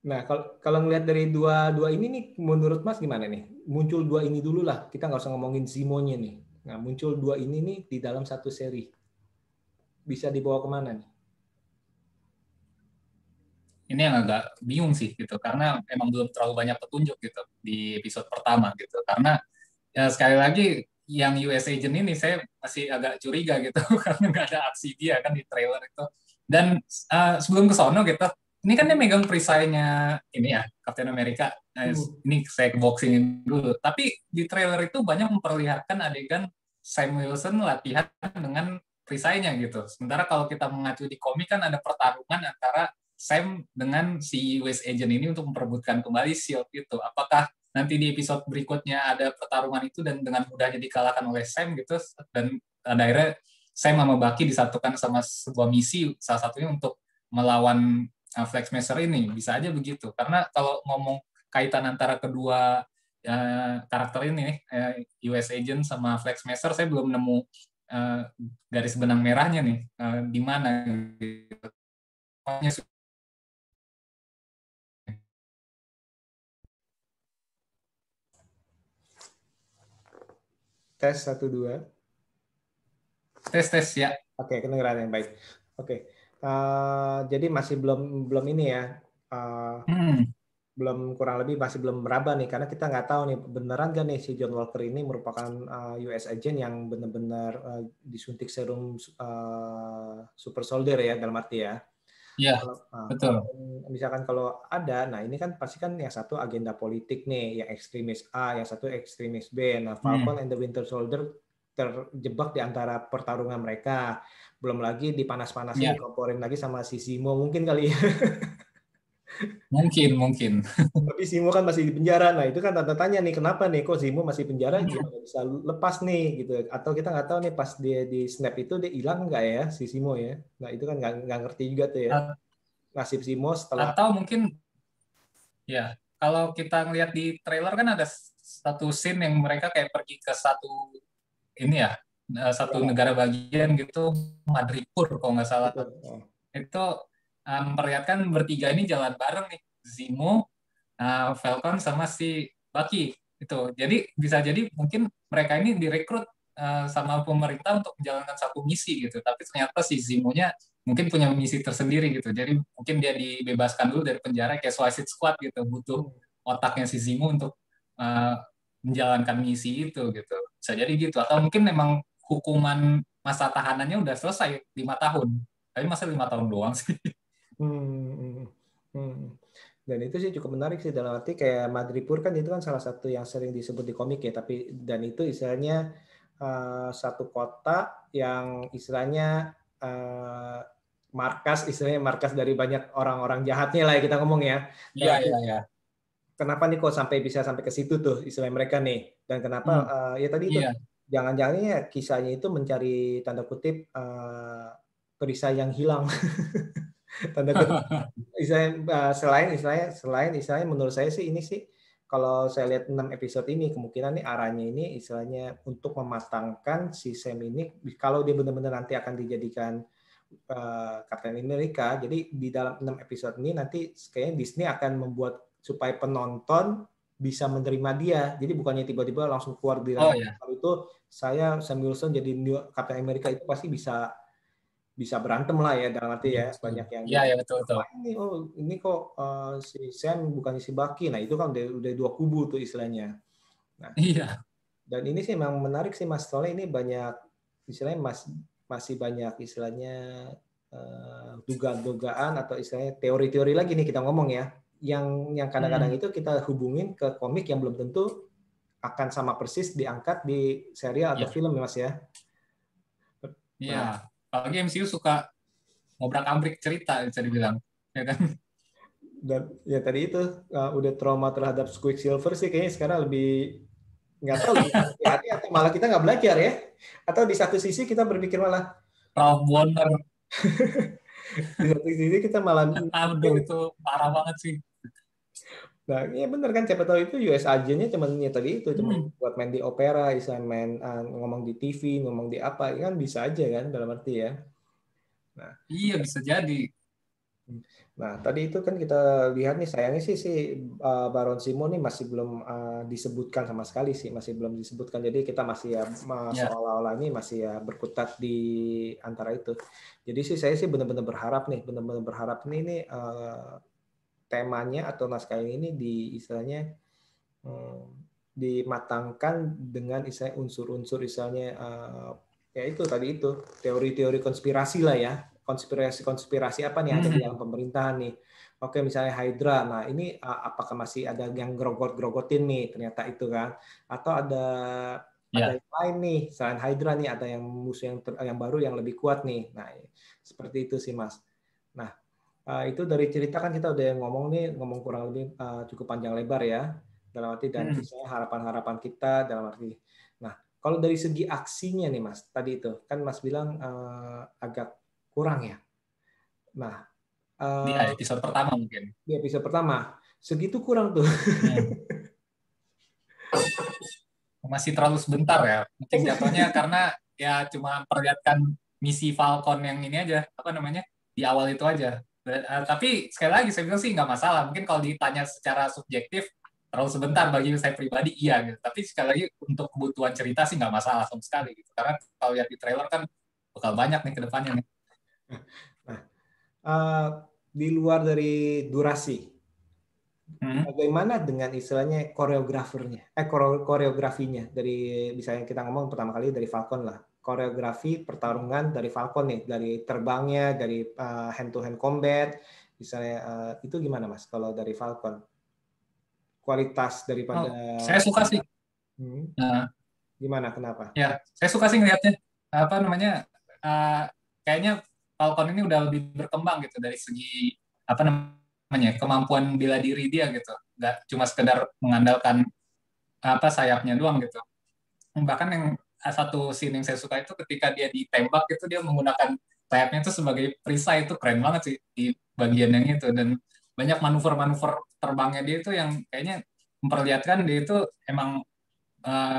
Nah, kalau ngelihat dari dua ini nih, menurut Mas gimana nih? Muncul dua ini dulu lah, kita nggak usah ngomongin Zemo-nya nih. Nah, muncul dua ini nih di dalam satu seri. Bisa dibawa kemana nih? Ini yang agak bingung sih gitu, karena emang belum terlalu banyak petunjuk gitu di episode pertama gitu. Karena ya sekali lagi yang US Agent ini saya masih agak curiga gitu karena nggak ada aksi dia kan di trailer itu. Dan sebelum ke sono gitu, ini kan dia megang perisainya ini ya Captain America. Ini saya boxingin dulu. Tapi di trailer itu banyak memperlihatkan adegan Sam Wilson latihan dengan perisainya gitu. Sementara kalau kita mengacu di komik kan ada pertarungan antara Sam dengan si US Agent ini untuk memperebutkan kembali Shield itu. Apakah nanti di episode berikutnya ada pertarungan itu dan dengan mudahnya dikalahkan oleh Sam gitu, dan akhirnya Sam sama Bucky disatukan sama sebuah misi, salah satunya untuk melawan Flag Smasher ini. Bisa aja begitu, karena kalau ngomong kaitan antara kedua karakter ini, US Agent sama Flag Smasher, saya belum nemu garis benang merahnya nih, di mana gitu. Tes 1 2. Tes ya. Oke, kedengeran yang baik. Oke. Jadi masih belum ini ya. Belum, kurang lebih masih belum meraba nih, karena kita nggak tahu nih beneran gak nih si John Walker ini merupakan US agent yang benar-benar disuntik serum super soldier ya, dalam arti ya. Iya, betul. Misalkan kalau ada, nah ini kan pasti kan yang satu agenda politik nih, yang ekstremis A, yang satu ekstremis B. Nah, Falcon and the Winter Soldier terjebak di antara pertarungan mereka. Belum lagi dipanas-panasin, dikomporin lagi sama si Zemo mungkin kali ya. Mungkin. Tapi Zemo kan masih di penjara. Nah, itu kan tanda tanya nih, kenapa nih kok Zemo masih penjara, gimana bisa lepas nih gitu. Atau kita nggak tahu nih pas dia di snap itu dia hilang nggak ya si Zemo ya. Nah, itu kan nggak ngerti juga tuh ya. Nasib Zemo setelah, atau mungkin ya kalau kita ngelihat di trailer kan ada satu scene yang mereka kayak pergi ke satu ini ya, satu negara bagian gitu, Madripoor kalau nggak salah. Itu memperlihatkan bertiga ini jalan bareng nih, Zemo, Falcon sama si Bucky itu. Jadi bisa jadi mungkin mereka ini direkrut sama pemerintah untuk menjalankan satu misi gitu. Tapi ternyata si Zemo-nya mungkin punya misi tersendiri gitu. Jadi mungkin dia dibebaskan dulu dari penjara kayak Suicide Squad gitu. Butuh otaknya si Zemo untuk menjalankan misi itu gitu. Bisa jadi gitu. Atau mungkin memang hukuman masa tahanannya udah selesai 5 tahun. Tapi masa 5 tahun doang sih. Hmm. Dan itu sih cukup menarik sih, dalam arti kayak Madripoor kan itu kan salah satu yang sering disebut di komik ya, tapi dan itu istilahnya satu kota yang istilahnya markas dari banyak orang-orang jahatnya lah ya kita ngomong ya. Iya, Dan iya, iya. kenapa nih kok bisa sampai ke situ tuh istilah mereka nih, dan kenapa ya tadi itu Iya. jangan-jangan ya kisahnya itu mencari tanda kutip perisai yang hilang. Tanda kutip selain menurut saya sih ini sih, kalau saya lihat 6 episode ini kemungkinan nih arahnya ini istilahnya untuk mematangkan si Sam ini kalau dia benar-benar nanti akan dijadikan Captain America. Jadi di dalam 6 episode ini nanti kayaknya Disney akan membuat supaya penonton bisa menerima dia. Jadi bukannya tiba-tiba langsung keluar di dalam Iya. itu saya Sam Wilson jadi Captain America itu pasti bisa berantem lah ya, dalam arti ya banyak yang Iya, iya, betul, betul. ini kok si Sam bukannya si Bucky. Nah itu kan udah dua kubu tuh istilahnya. Nah, Iya. dan ini sih memang menarik sih Mas, soalnya ini banyak istilahnya masih banyak istilahnya dugaan-dugaan atau istilahnya teori-teori lagi nih kita ngomong ya, yang kadang-kadang itu kita hubungin ke komik yang belum tentu akan sama persis diangkat di serial atau film ya Mas ya. Iya. Nah, Apalagi MCU suka ngobrak-abrik cerita bisa dibilang, ya kan? dan ya tadi itu udah trauma terhadap Quicksilver sih kayaknya sekarang lebih nggak tahu lebih hati-hati atau malah kita nggak belajar ya, atau di satu sisi kita berpikir malah Ralph Bonner, di satu sisi kita malah aduh itu parah banget sih. nah iya bener kan, siapa tahu itu US agentnya cuman ya tadi itu cuma Hmm. buat main di opera, bisa main ngomong di TV, ngomong di apa kan bisa aja kan, dalam arti ya. Nah, Iya, bisa jadi. nah tadi itu kan kita lihat nih sayangnya sih Baron Simo nih masih belum disebutkan sama sekali sih, masih belum disebutkan. Jadi kita masih ya Ya. seolah-olah ini masih ya berkutat di antara itu. Jadi sih saya sih benar-benar berharap nih, benar-benar berharap nih temanya atau naskah ini di istilahnya dimatangkan dengan istilah unsur-unsur misalnya ya itu tadi itu teori-teori konspirasi lah ya, konspirasi apa nih ada di dalam pemerintahan nih. Oke misalnya Hydra, nah ini apakah masih ada yang grogot-grogotin nih ternyata itu kan, atau ada Ya. yang lain nih selain Hydra nih, ada yang musuh yang baru yang lebih kuat nih. Nah seperti itu sih Mas. Nah itu dari cerita kan kita udah ngomong kurang lebih cukup panjang lebar ya, dalam arti dan misalnya harapan-harapan kita dalam arti. Nah, kalau dari segi aksinya nih Mas, tadi itu kan Mas bilang agak kurang ya. Nah, Di episode pertama mungkin. di episode pertama segitu kurang tuh. Masih terlalu sebentar ya. Mungkin jatuhnya karena ya cuma perlihatkan misi Falcon yang ini aja, apa namanya, di awal itu aja. Tapi sekali lagi saya bilang sih nggak masalah. Mungkin kalau ditanya secara subjektif terlalu sebentar bagi saya pribadi iya gitu. Tapi sekali lagi untuk kebutuhan cerita sih nggak masalah sama sekali gitu. Karena kalau lihat di trailer kan bakal banyak nih ke depannya nih. Nah, di luar dari durasi, bagaimana dengan istilahnya koreografinya dari misalnya kita ngomong pertama kali dari Falcon lah, koreografi pertarungan dari Falcon nih, dari terbangnya, dari hand to hand combat misalnya itu gimana Mas kalau dari Falcon, kualitas Oh, daripada saya suka sih. Nah, gimana kenapa? ya, saya suka sih ngelihatnya apa namanya kayaknya Falcon ini udah lebih berkembang gitu dari segi apa namanya kemampuan bela diri dia gitu. Nggak cuma sekedar mengandalkan apa sayapnya doang gitu. Bahkan yang satu scene yang saya suka itu ketika dia ditembak itu dia menggunakan sayapnya itu sebagai perisai, itu keren banget sih di bagian yang itu, dan banyak manuver-manuver terbangnya dia itu yang kayaknya memperlihatkan dia itu emang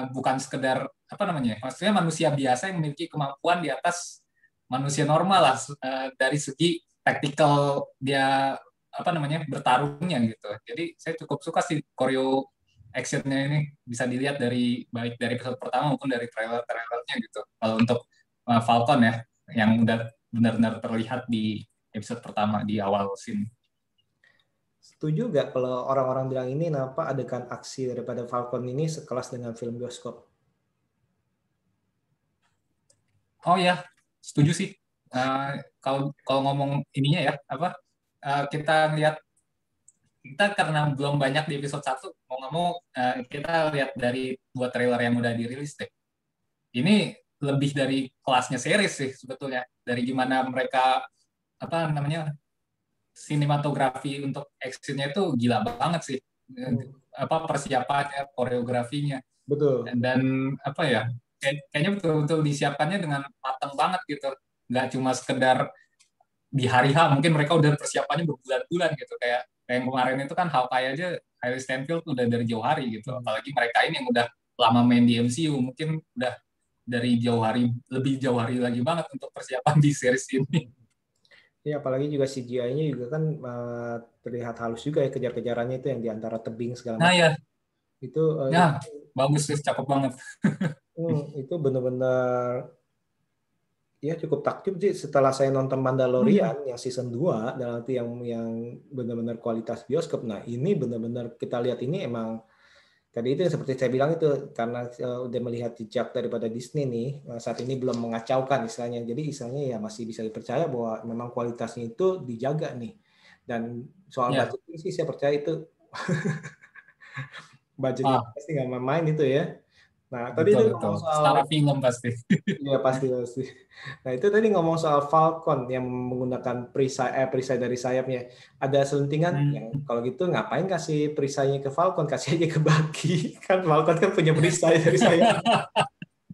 bukan sekedar apa namanya, maksudnya manusia biasa yang memiliki kemampuan di atas manusia normal lah dari segi taktikal dia apa namanya bertarungnya gitu. Jadi saya cukup suka sih koreo actionnya ini, bisa dilihat dari baik dari episode pertama maupun dari trailernya gitu. Kalau untuk Falcon ya yang udah benar-benar terlihat di episode pertama di awal scene. Setuju nggak kalau orang-orang bilang ini kenapa adegan aksi daripada Falcon ini sekelas dengan film bioskop? Oh ya, setuju sih. Kalau kalau ngomong ininya ya apa kita lihat kita karena belum banyak di episode 1, mau nggak mau kita lihat dari 2 trailer yang udah dirilis deh. Ini lebih dari kelasnya series sih sebetulnya. Dari gimana mereka apa namanya sinematografi untuk actionnya itu gila banget sih. Apa persiapannya, koreografinya. Betul. Dan apa ya? Kayaknya betul-betul disiapkannya dengan matang banget gitu. Nggak cuma sekedar di hari H, mungkin mereka udah persiapannya berbulan-bulan gitu. Kayak yang kemarin itu kan Hawkeye aja, Hailey Steinfeld udah dari jauh hari gitu. Apalagi mereka ini yang udah lama main di MCU, mungkin udah dari jauh hari, lebih jauh hari lagi banget untuk persiapan di series ini. Ya, apalagi juga CGI-nya juga kan terlihat halus juga ya, kejar-kejarannya itu yang di antara tebing segala Nah macam. ya, Itu bagus sih, cakep banget. Itu benar-benar ya cukup takjub sih setelah saya nonton Mandalorian yang season 2 dalam arti yang benar-benar kualitas bioskop. Nah, ini benar-benar kita lihat ini emang tadi itu seperti saya bilang itu karena udah melihat jejak daripada Disney nih saat ini belum mengacaukan istilahnya. Jadi istilahnya ya masih bisa dipercaya bahwa memang kualitasnya itu dijaga nih. Dan soal budget ini sih saya percaya itu budgetnya pasti nggak main itu ya. Nah, tadi itu ngomong soal setara film pasti. Iya pasti. Nah, itu tadi ngomong soal Falcon yang menggunakan perisai dari sayapnya. Ada selentingan yang kalau gitu ngapain kasih perisainya ke Falcon, kasih aja ke Bucky. Kan Falcon kan punya perisai dari sayap.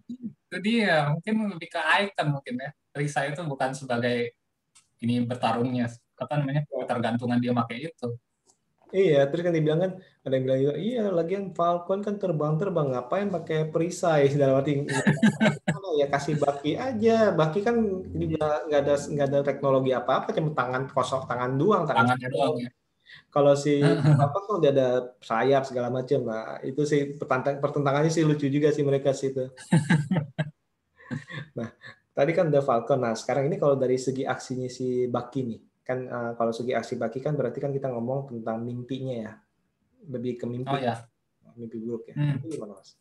Itu dia, mungkin lebih ke icon mungkin ya. Perisai itu bukan sebagai ini bertarungnya, apa namanya, ketergantungan dia pakai itu. Iya, terus kan dibilang kan, ada yang bilang juga, iya, lagian Falcon kan terbang ngapain pakai perisai dalam arti ya kasih Bucky aja. Bucky kan juga nggak ada teknologi apa-apa, cuma tangan kosong, tangan Tangannya doang ya. Kalau si Falcon kan udah ada sayap segala macam. Nah, itu sih pertentangannya sih lucu juga sih mereka sih itu. Nah, tadi kan udah Falcon. Nah, sekarang ini kalau dari segi aksinya si Bucky nih, kan kalau segi aksi Bucky kan berarti kan kita ngomong tentang mimpinya ya, lebih ke mimpi, mimpi buruk ya. Itu gimana Mas?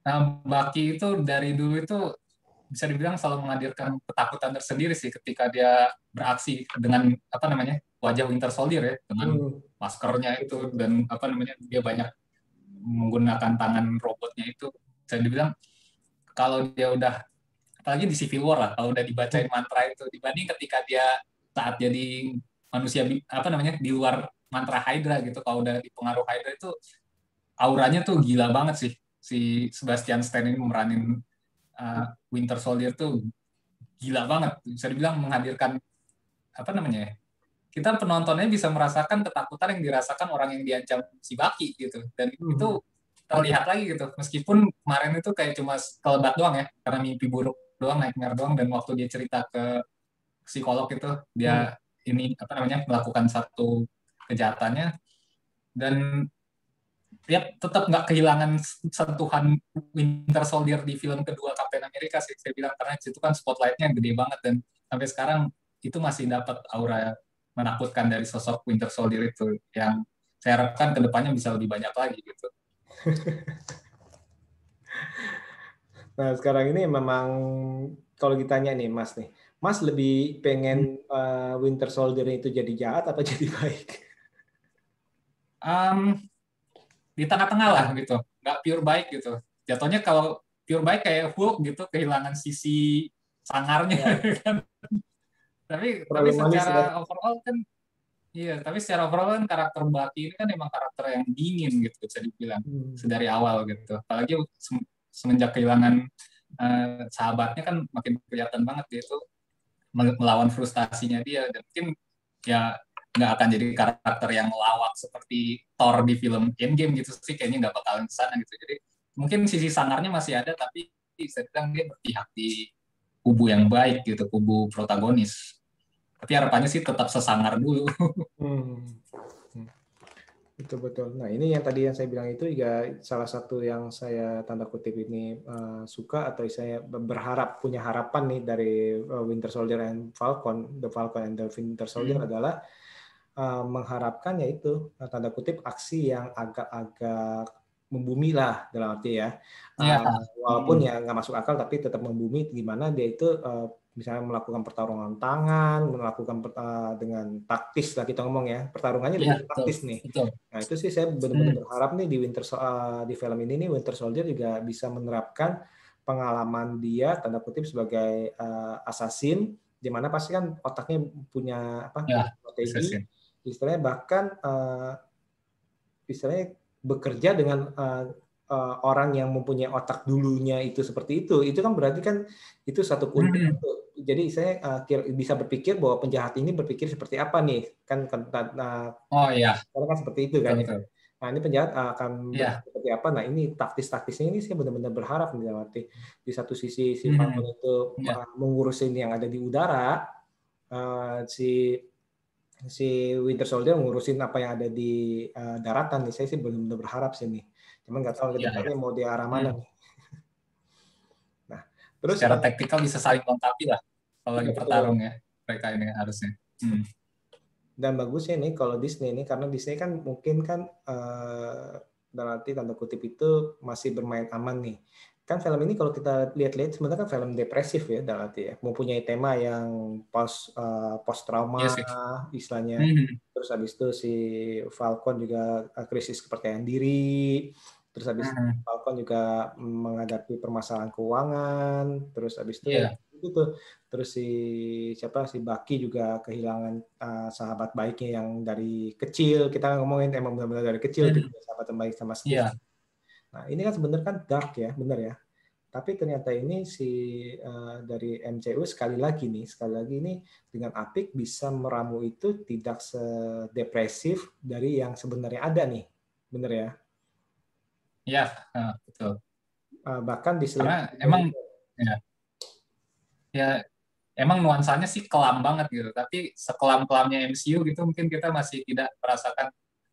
Nah, Bucky itu dari dulu itu bisa dibilang selalu menghadirkan ketakutan tersendiri sih ketika dia beraksi dengan apa namanya wajah Winter Soldier ya, dengan maskernya itu dan apa namanya dia banyak menggunakan tangan robotnya itu. Bisa dibilang kalau dia udah apalagi di Civil War lah, kalau udah dibacain mantra itu dibanding ketika dia saat jadi manusia apa namanya di luar mantra Hydra gitu, kalau udah dipengaruhi Hydra itu auranya tuh gila banget sih. Si Sebastian Stan ini memeranin Winter Soldier tuh gila banget, bisa dibilang menghadirkan apa namanya ya, kita penontonnya bisa merasakan ketakutan yang dirasakan orang yang diancam si Bucky gitu, dan itu terlihat lagi gitu, meskipun kemarin itu kayak cuma kelebat doang ya, karena mimpi buruk doang, nightmare doang, dan waktu dia cerita ke psikolog itu dia ini apa namanya melakukan satu kejahatannya, dan dia tetap nggak kehilangan sentuhan Winter Soldier di film kedua Captain America sih saya bilang, karena itu kan spotlightnya gede banget dan sampai sekarang itu masih dapat aura menakutkan dari sosok Winter Soldier itu yang saya harapkan kedepannya bisa lebih banyak lagi gitu. Nah sekarang ini memang kalau ditanya nih Mas lebih pengen Winter Soldier itu jadi jahat apa jadi baik? Di tengah-tengah lah gitu, nggak pure baik gitu. Jatuhnya kalau pure baik kayak Hulk gitu, kehilangan sisi sangarnya kan. Tapi secara overall kan, iya. Tapi secara overall kan karakter Bucky ini kan emang karakter yang dingin gitu bisa dibilang sedari awal gitu. Apalagi semenjak kehilangan sahabatnya kan makin kelihatan banget dia itu melawan frustasinya dia, dan mungkin ya nggak akan jadi karakter yang lawak seperti Thor di film Endgame gitu sih, kayaknya nggak bakalan kesana gitu. Jadi mungkin sisi sangarnya masih ada, tapi saya bilang dia berpihak di kubu yang baik gitu, kubu protagonis. Tapi harapannya sih tetap sesangar dulu. Betul. Nah ini yang tadi yang saya bilang itu juga salah satu yang saya tanda kutip ini suka atau saya berharap punya harapan nih dari Winter Soldier and Falcon, The Falcon and the Winter Soldier adalah mengharapkan yaitu tanda kutip aksi yang agak-agak membumi lah dalam arti ya, walaupun ya nggak masuk akal tapi tetap membumi, gimana dia itu misalnya melakukan pertarungan tangan, melakukan dengan taktis lah kita ngomong ya, pertarungannya lebih taktis nih. Betul. Nah itu sih saya benar-benar berharap nih di film ini nih Winter Soldier juga bisa menerapkan pengalaman dia tanda kutip sebagai assassin, di mana pasti kan otaknya punya strategi, istilahnya bahkan istilahnya bekerja dengan orang yang mempunyai otak dulunya itu seperti itu kan berarti kan itu satu kunci. Jadi saya bisa berpikir bahwa penjahat ini berpikir seperti apa nih kan karena kan seperti itu kan. Betul. Nah ini penjahat akan seperti apa? Nah ini taktis-taktisnya ini saya benar-benar berharap nih, arti di satu sisi si Falcon itu mengurusin yang ada di udara, si Winter Soldier ngurusin apa yang ada di daratan nih. Saya sih benar-benar berharap sih nih. Cuman nggak tahu ke depannya mau di arah mana nih. Nah, terus secara taktikal bisa saling melengkapi lah kalau lagi bertarung ya mereka ini harusnya. Dan bagusnya nih kalau Disney ini karena Disney kan mungkin kan dalam arti tanda kutip itu masih bermain aman nih. Kan film ini kalau kita lihat-lihat sebenarnya kan film depresif ya dalam arti ya, mempunyai tema yang post trauma istilahnya. Terus habis itu si Falcon juga krisis kepercayaan diri. Terus habis Falcon juga menghadapi permasalahan keuangan. Terus habis itu itu tuh terus si Bucky juga kehilangan sahabat baiknya yang dari kecil. Kita ngomongin emang benar-benar dari kecil tuh sahabat baik sama Steve. Nah, ini kan sebenarnya kan dark ya, benar ya. Tapi ternyata ini dari MCU sekali lagi ini dengan apik bisa meramu itu tidak sedepresif dari yang sebenarnya ada nih. Benar ya? Iya, betul. Bahkan di karena emang emang nuansanya sih kelam banget gitu, tapi sekelam-kelamnya MCU gitu mungkin kita masih tidak merasakan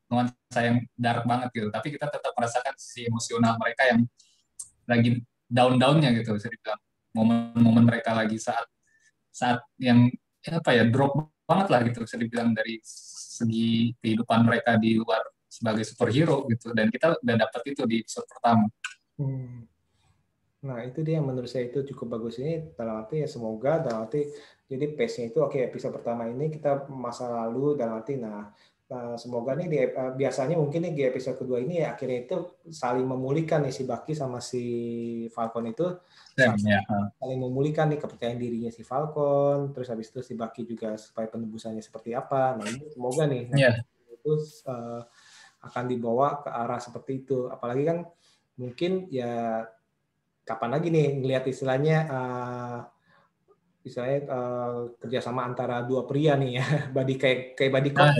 nuansa yang dark banget gitu, tapi kita tetap merasakan sisi emosional mereka yang lagi down-downnya gitu, bisa dibilang momen-momen mereka lagi saat yang drop banget lah gitu, bisa dibilang dari segi kehidupan mereka di luar sebagai superhero gitu, dan kita udah dapet itu di episode pertama. Nah itu dia yang menurut saya itu cukup bagus ini dalam arti ya semoga dalam arti jadi pace-nya itu episode pertama ini kita masa lalu dalam arti semoga nih biasanya mungkin nih di episode kedua ini ya akhirnya itu saling memulihkan nih si Bucky sama si Falcon itu saling memulihkan nih kepercayaan dirinya si Falcon, terus habis itu si Bucky juga supaya penebusannya seperti apa. Nah ini semoga nih itu akan dibawa ke arah seperti itu, apalagi kan mungkin ya kapan lagi nih ngelihat istilahnya kerjasama antara dua pria nih ya, kayak body cop.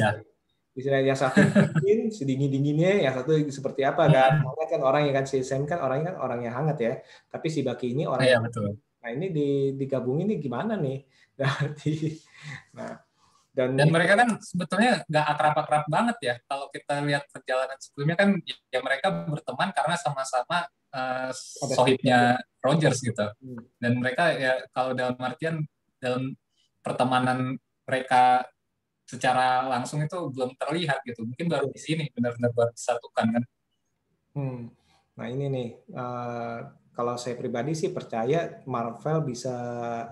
Istilahnya yang satu dingin, sedingin-dinginnya, yang satu seperti apa kan? Karena kan orang yang kan si Sam kan orangnya hangat ya, tapi si Bucky ini orang yang betul. Nah ini digabungin nih gimana nih? Dan mereka kan sebetulnya nggak akrab-akrab banget ya. Kalau kita lihat perjalanan sebelumnya kan ya mereka berteman karena sama-sama sohibnya Rogers gitu. Dan mereka ya kalau dalam artian dalam pertemanan mereka secara langsung itu belum terlihat gitu. Mungkin baru di sini benar-benar baru disatukan kan. Nah ini nih kalau saya pribadi sih percaya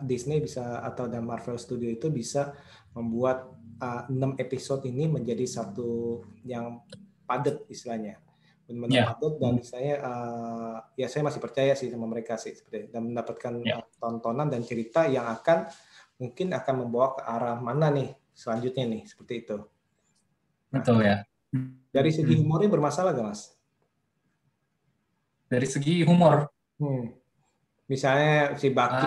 Disney bisa atau dan Marvel Studio itu bisa membuat 6 episode ini menjadi satu yang padat istilahnya. Benar-benar padat dan saya ya saya masih percaya sih sama mereka sih seperti dan mendapatkan tontonan dan cerita yang mungkin akan membawa ke arah mana nih selanjutnya nih seperti itu. Betul ya. Dari segi humornya bermasalah gak Mas? Dari segi humor. Misalnya si Bucky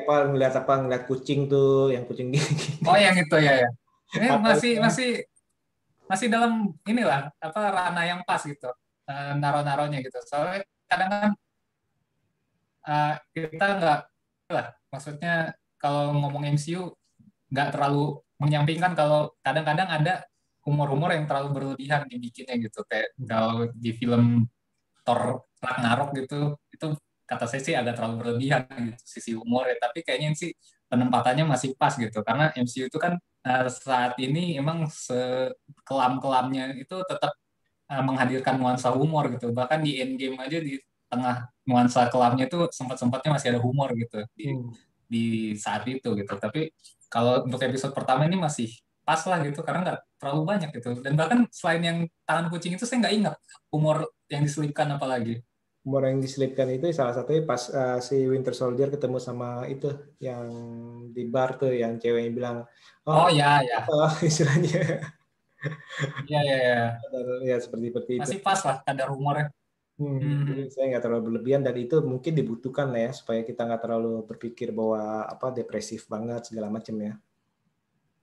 ngeliat kucing tuh, yang kucing gini. Oh yang itu ya. Ini masih dalam inilah ranah yang pas gitu. Naro-naronya gitu. Soalnya kadang kan kita nggak maksudnya kalau ngomong MCU nggak terlalu menyampingkan kalau kadang-kadang ada humor-humor yang terlalu berlebihan dibikinnya gitu, kayak kalau di film Thor Ragnarok gitu, itu kata saya sih agak terlalu berlebihan gitu sisi humornya, tapi kayaknya sih penempatannya masih pas gitu, karena MCU itu kan saat ini emang sekelam-kelamnya itu tetap menghadirkan nuansa humor gitu, bahkan di Endgame aja di tengah nuansa kelamnya itu sempat-sempatnya masih ada humor gitu di saat itu gitu. Tapi kalau untuk episode pertama ini masih pas lah gitu karena nggak terlalu banyak gitu. Dan bahkan selain yang tangan kucing itu saya nggak ingat humor yang diselipkan apalagi. Humor yang diselipkan itu salah satunya pas si Winter Soldier ketemu sama itu yang di bar tuh yang ceweknya bilang, oh Oh ya ya. apa istilahnya. Iya ya ya. Ya seperti itu. Masih pas lah kadar humornya. Jadi Hmm. saya nggak terlalu berlebihan dan itu mungkin dibutuhkan lah ya supaya kita nggak terlalu berpikir bahwa apa depresif banget segala macam ya.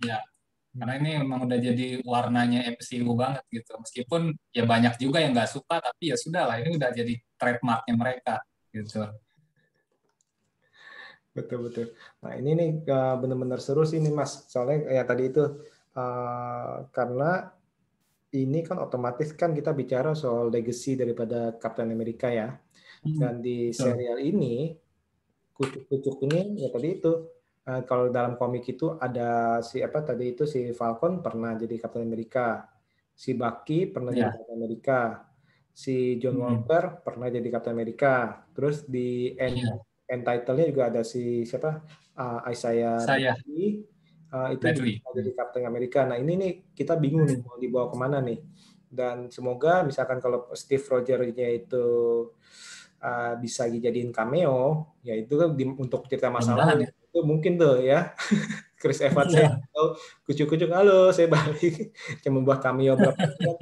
Ya, karena ini memang udah jadi warnanya MCU banget gitu. Meskipun ya banyak juga yang nggak suka, tapi ya sudah lah, ini udah jadi trademarknya mereka gitu. Betul betul. Nah ini nih benar-benar seru sih nih Mas. Soalnya ya tadi itu karena ini kan otomatis kan kita bicara soal legacy daripada Captain America ya. Dan di Betul. serial ini kucuk-kucuk ini ya tadi itu kalau dalam komik itu ada si apa tadi itu si Falcon pernah jadi Captain America, si Bucky pernah jadi Ya. Captain America, si John Walker pernah jadi Captain America, terus di Iya. end title-nya juga ada si siapa Isaiah Saya Bradley itu juga Bradley. pernah jadi Captain America. Nah ini nih kita bingung nih mau dibawa kemana nih. Dan semoga misalkan kalau Steve Rogers-nya itu bisa dijadiin cameo, ya itu kan untuk cerita masa Mudah-mudahan lalu ya. itu mungkin tuh ya Chris Evans saya Iya. tahu kucuk-kucuk halo saya balik cuma buat cameo berapa menit kan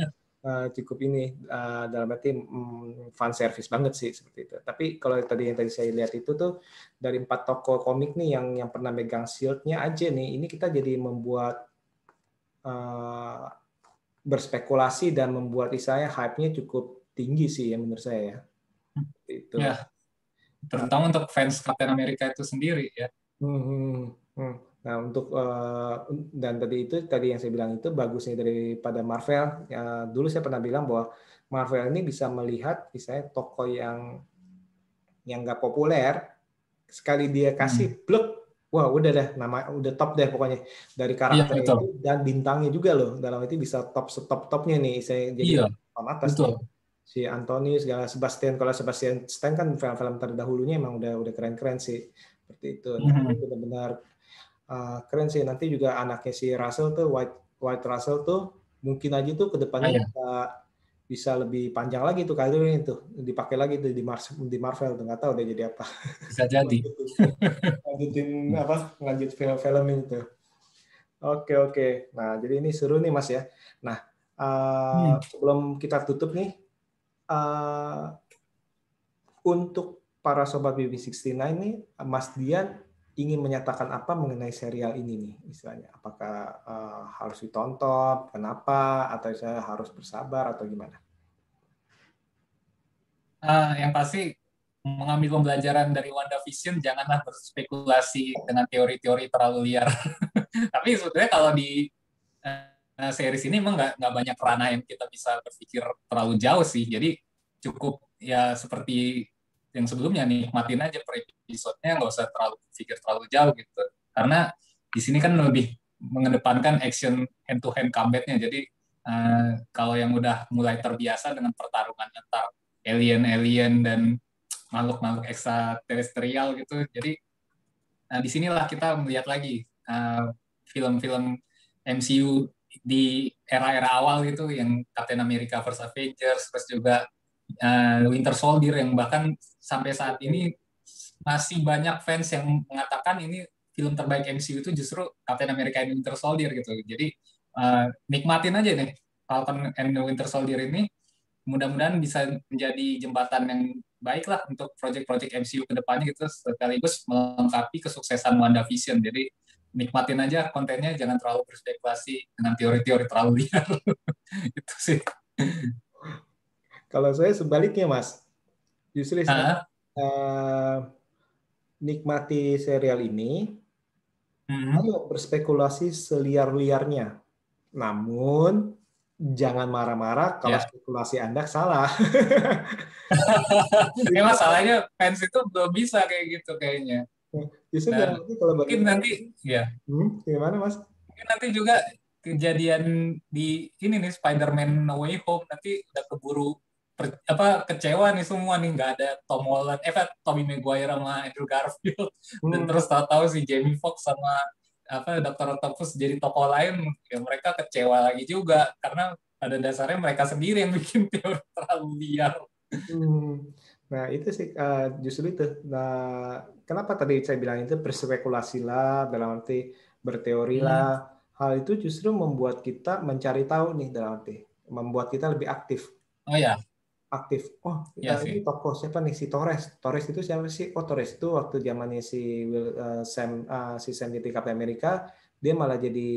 cukup ini dalam arti fan service banget sih seperti itu. Tapi kalau tadi yang tadi saya lihat itu tuh dari 4 toko komik nih yang pernah megang shield-nya aja nih, ini kita jadi membuat berspekulasi dan membuat istilahnya hype-nya cukup tinggi sih ya menurut saya ya. Itu. Ya, terutama untuk fans Captain America itu sendiri ya. Nah untuk dan tadi yang saya bilang itu bagusnya daripada Marvel. Dulu saya pernah bilang bahwa Marvel ini bisa melihat misalnya tokoh yang nggak populer sekali dia kasih blok, wah udah deh nama udah top deh pokoknya dari Iya karakter betul. itu dan bintangnya juga loh dalam itu bisa top-topnya nih saya jadi Iya papan atas nih betul. si Anthony segala Sebastian. Kalau Sebastian Stan kan film-film terdahulunya emang udah keren-keren sih seperti itu. Nah ini benar-benar keren sih. Nanti juga anaknya si Russell tuh White Russell tuh mungkin aja tuh Ah, kedepannya ya. bisa lebih panjang lagi tuh karirnya itu dipakai lagi tuh di Marvel tuh nggak tahu udah jadi apa. Bisa jadi. lanjutin apa lanjut film-film itu. Oke. Nah jadi ini seru nih Mas ya. Nah sebelum kita tutup nih untuk para sobat BB69 nih Mas Dian ingin menyatakan apa mengenai serial ini nih istilahnya? Apakah harus ditonton? Kenapa? Atau saya harus bersabar atau gimana? Yang pasti mengambil pembelajaran dari WandaVision, janganlah berspekulasi dengan teori-teori terlalu liar. Tapi sebetulnya kalau di series ini emang nggak banyak ranah yang kita bisa berpikir terlalu jauh sih. Jadi cukup ya seperti yang sebelumnya, nikmatin aja per episode-nya, nggak usah terlalu pikir terlalu jauh gitu. Karena di sini kan lebih mengedepankan action hand-to-hand combat-nya. Jadi kalau yang udah mulai terbiasa dengan pertarungan antar alien-alien dan makhluk-makhluk ekstraterestrial gitu. Jadi disinilah kita melihat lagi film-film MCU di era-era awal gitu, yang Captain America vs Avengers, terus juga Winter Soldier yang bahkan sampai saat ini masih banyak fans yang mengatakan ini film terbaik MCU itu justru Captain America and Winter Soldier gitu. Jadi nikmatin aja nih Falcon and Winter Soldier ini, mudah-mudahan bisa menjadi jembatan yang baik lah untuk proyek-proyek MCU ke depannya gitu, sekaligus melengkapi kesuksesan WandaVision. Jadi nikmatin aja kontennya, jangan terlalu berspekulasi dengan teori-teori terlalu liar. Itu sih. Kalau saya sebaliknya Mas, justru saya Ah, nikmati serial ini, ayo berspekulasi seliar-liarnya. Namun jangan marah-marah kalau ya. spekulasi Anda salah. Masalahnya fans itu belum bisa kayak gitu kayaknya. Justru dalam Dan arti kalau bagi mungkin saya, nanti ya, gimana Mas? mungkin nanti juga kejadian di ini nih Spider-Man No Way Home nanti udah keburu kecewa nih semua nih, nggak ada Tom Holland, Tobey Maguire sama Andrew Garfield, dan Hmm. terus tahu-tahu si Jamie Foxx sama Dr. Octopus jadi tokoh lain, ya mereka kecewa lagi juga karena pada dasarnya mereka sendiri yang bikin teori terlalu liar. Nah itu sih justru itu. Nah kenapa tadi saya bilang itu berspekulasi lah, dalam arti berteori lah. Hal itu justru membuat kita mencari tahu nih, dalam arti membuat kita lebih aktif. Oh ya, Oh ya ini sih. tokoh siapa nih, si Torres itu siapa sih? Oh Torres itu waktu zamannya si Sam di Captain America, dia malah jadi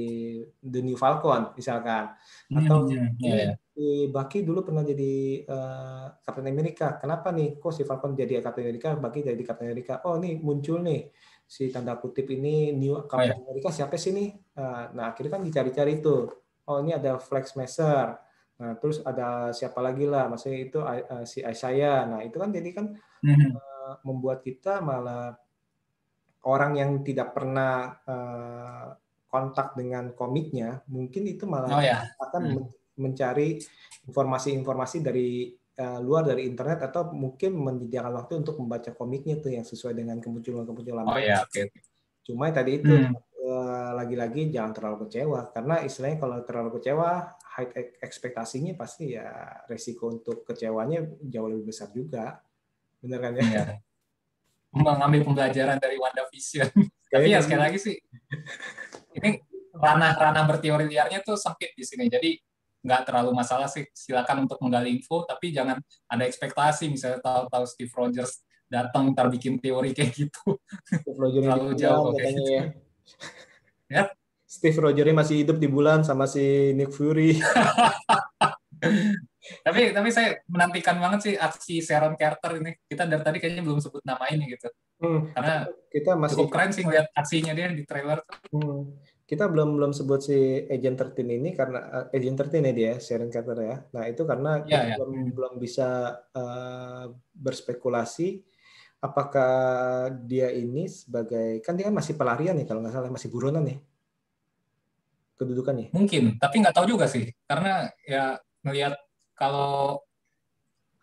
The New Falcon misalkan, atau Ya, ini ya. si Bucky dulu pernah jadi Captain America, kenapa nih kok si Falcon jadi Captain America, Bucky jadi Captain America? Oh nih muncul nih si tanda kutip ini New Oh ya. Captain America siapa sih nih? Nah akhirnya kan dicari-cari tuh, oh ini ada Flag Smasher. Nah, terus ada siapa lagi lah, maksudnya itu si Isaiah. Nah, itu kan jadi kan membuat kita malah orang yang tidak pernah kontak dengan komiknya, mungkin itu malah Oh ya. akan mencari informasi-informasi dari luar dari internet, atau mungkin menyediakan waktu untuk membaca komiknya tuh yang sesuai dengan kemunculan-kemunculan Oh Marvel. ya, oke. Cuma tadi itu lagi-lagi jangan terlalu kecewa, karena istilahnya kalau terlalu kecewa, high ekspektasinya pasti ya resiko untuk kecewanya jauh lebih besar juga, bener kan ya? Iya. Mengambil pembelajaran dari WandaVision. Tapi ya Kayaknya sekali lagi sih, ini ranah berteori liarnya tuh sempit di sini. Jadi nggak terlalu masalah sih. Silakan untuk menggali info, tapi jangan ada ekspektasi. Misalnya tahu-tahu Steve Rogers datang ntar bikin teori kayak gitu. Steve Rogers di Terlalu jauh bulan kok kayak katanya gitu. ya. Ya. Steve Rogers masih hidup di bulan sama si Nick Fury. tapi saya menantikan banget sih aksi Sharon Carter ini. Kita dari tadi kayaknya belum sebut nama ini gitu. Karena Kita masih cukup keren sih ngeliat aksinya dia di trailer. Kita belum sebut si Agent 13 ini karena Agent 13 ya dia, Sharon Carter ya. Nah, itu karena Ya, kita ya. belum bisa berspekulasi apakah dia ini sebagai, kan dia kan masih pelarian nih kalau nggak salah, masih buronan nih kedudukannya. Mungkin, tapi nggak tahu juga sih. Karena ya ngelihat kalau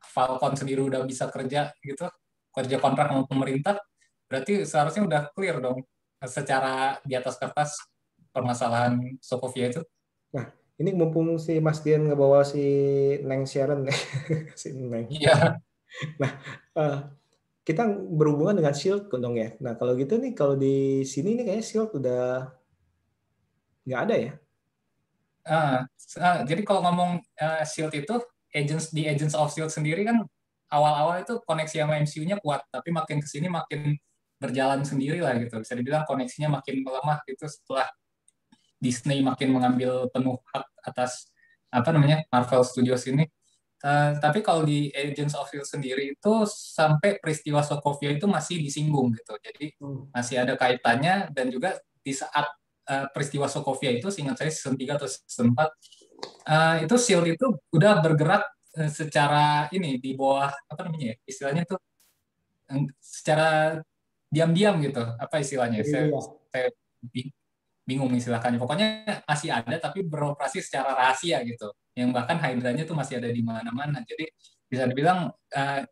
Falcon sendiri udah bisa kerja gitu, kerja kontrak sama pemerintah, berarti seharusnya udah clear dong secara di atas kertas permasalahan Sokovia itu. Nah, ini mumpung si Mas Dian ngebawa si Neng Sharon si Neng. Iya. Nah, kita berhubungan dengan Shield dong ya. Nah, kalau gitu nih, kalau di sini nih kayaknya Shield udah nggak ada ya. Jadi kalau ngomong Shield itu, Agents of Shield sendiri kan awal-awal itu koneksi sama MCU-nya kuat, tapi makin kesini makin berjalan sendiri lah gitu. Bisa dibilang koneksinya makin melemah gitu setelah Disney makin mengambil penuh hak atas Marvel Studios ini. Tapi kalau di Agents of Shield sendiri itu sampai peristiwa Sokovia itu masih disinggung gitu. Jadi masih ada kaitannya, dan juga di saat peristiwa Sokovia itu, seingat saya season 3 atau season 4, itu Shield itu udah bergerak secara ini di bawah istilahnya tuh secara diam-diam gitu. Apa istilahnya? Saya bingung istilahnya. Pokoknya masih ada tapi beroperasi secara rahasia gitu. Yang bahkan Hydra-nya tuh masih ada di mana-mana. Jadi bisa dibilang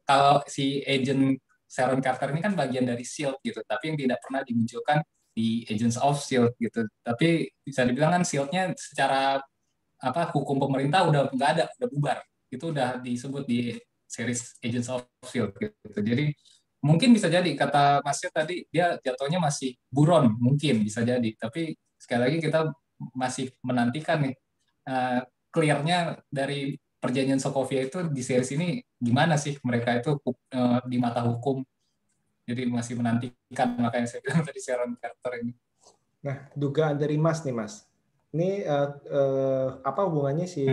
kalau si agent Sharon Carter ini kan bagian dari SHIELD gitu, tapi yang tidak pernah dimunculkan di Agents of SHIELD gitu. Tapi bisa dibilang kan SHIELD-nya secara hukum pemerintah udah nggak ada, udah bubar. Itu udah disebut di series Agents of SHIELD gitu. Jadi mungkin bisa jadi kata Masnya tadi dia jatuhnya masih buron, mungkin bisa jadi. Tapi sekali lagi kita masih menantikan nih clear-nya dari perjanjian Sokovia itu di series ini gimana sih mereka itu di mata hukum. Jadi masih menantikan, makanya saya bilang tadi Sharon Carter ini. Nah, dugaan dari Mas nih Mas. Ini apa hubungannya si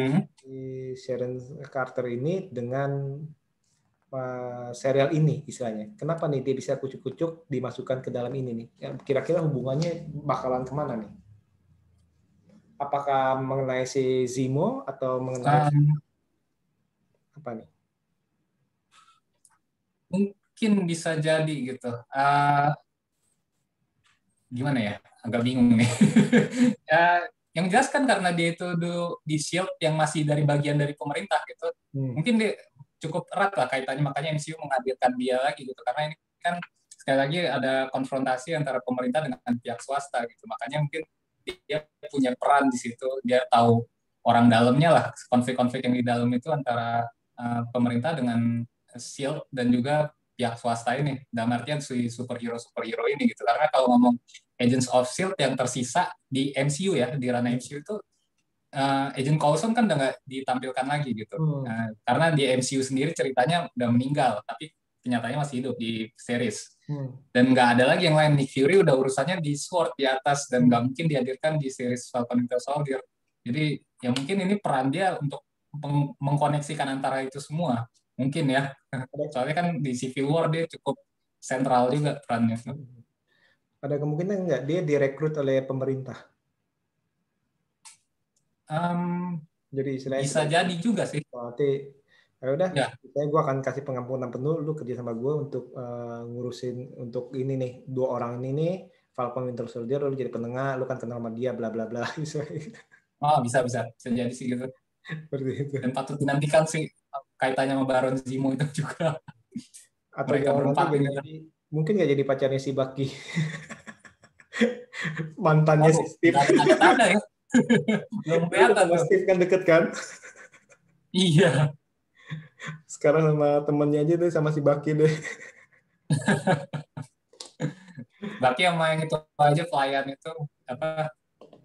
Sharon Carter ini dengan serial ini istilahnya? Kenapa nih dia bisa kucuk-kucuk dimasukkan ke dalam ini nih? Kira-kira hubungannya bakalan kemana nih? Apakah mengenai si Zemo atau mengenai apa nih? Mungkin bisa jadi gitu. Gimana ya? Agak bingung nih. Yang jelas kan karena dia itu di SHIELD yang masih dari bagian dari pemerintah gitu. Mungkin dia cukup erat lah kaitannya, makanya MCU menghadirkan dia lagi gitu, karena ini kan sekali lagi ada konfrontasi antara pemerintah dengan pihak swasta gitu, makanya mungkin dia punya peran di situ, dia tahu orang dalamnya lah, konflik-konflik yang di dalam itu antara pemerintah dengan SHIELD dan juga pihak swasta ini, dalam artian si superhero ini gitu. Karena kalau ngomong Agents of SHIELD yang tersisa di MCU ya, di ranah MCU itu Agent Coulson kan udah nggak ditampilkan lagi gitu. Karena di MCU sendiri ceritanya udah meninggal, tapi kenyataannya masih hidup di series. Dan nggak ada lagi yang lain. Nick Fury udah urusannya di Sword di atas, dan nggak mungkin dihadirkan di series Falcon Winter Soldier. Jadi ya mungkin ini peran dia untuk mengkoneksikan antara itu semua. Mungkin ya. Soalnya kan di Civil War dia cukup sentral juga perannya. Ada kemungkinan nggak dia direkrut oleh pemerintah? Jadi Bisa jadi juga sih. Berarti ya udah, gue akan kasih pengampunan penuh, lu kerja sama gue untuk ngurusin untuk ini nih, 2 orang ini nih, Falcon Winter Soldier, lu jadi penengah, lu kan kenal sama dia, bla bla bla. Oh, bisa jadi sih gitu. Seperti itu. Dan patut dinantikan sih kaitannya sama Baron Zemo itu juga. Atau nanti mungkin nggak jadi pacarnya si Bucky. Mantannya si Steve. Ada ya. Belum kelihatan sama Steve kan deket kan? Iya. Sekarang sama temennya aja deh, sama si Bucky deh. Bucky sama yang itu aja pelayan itu apa?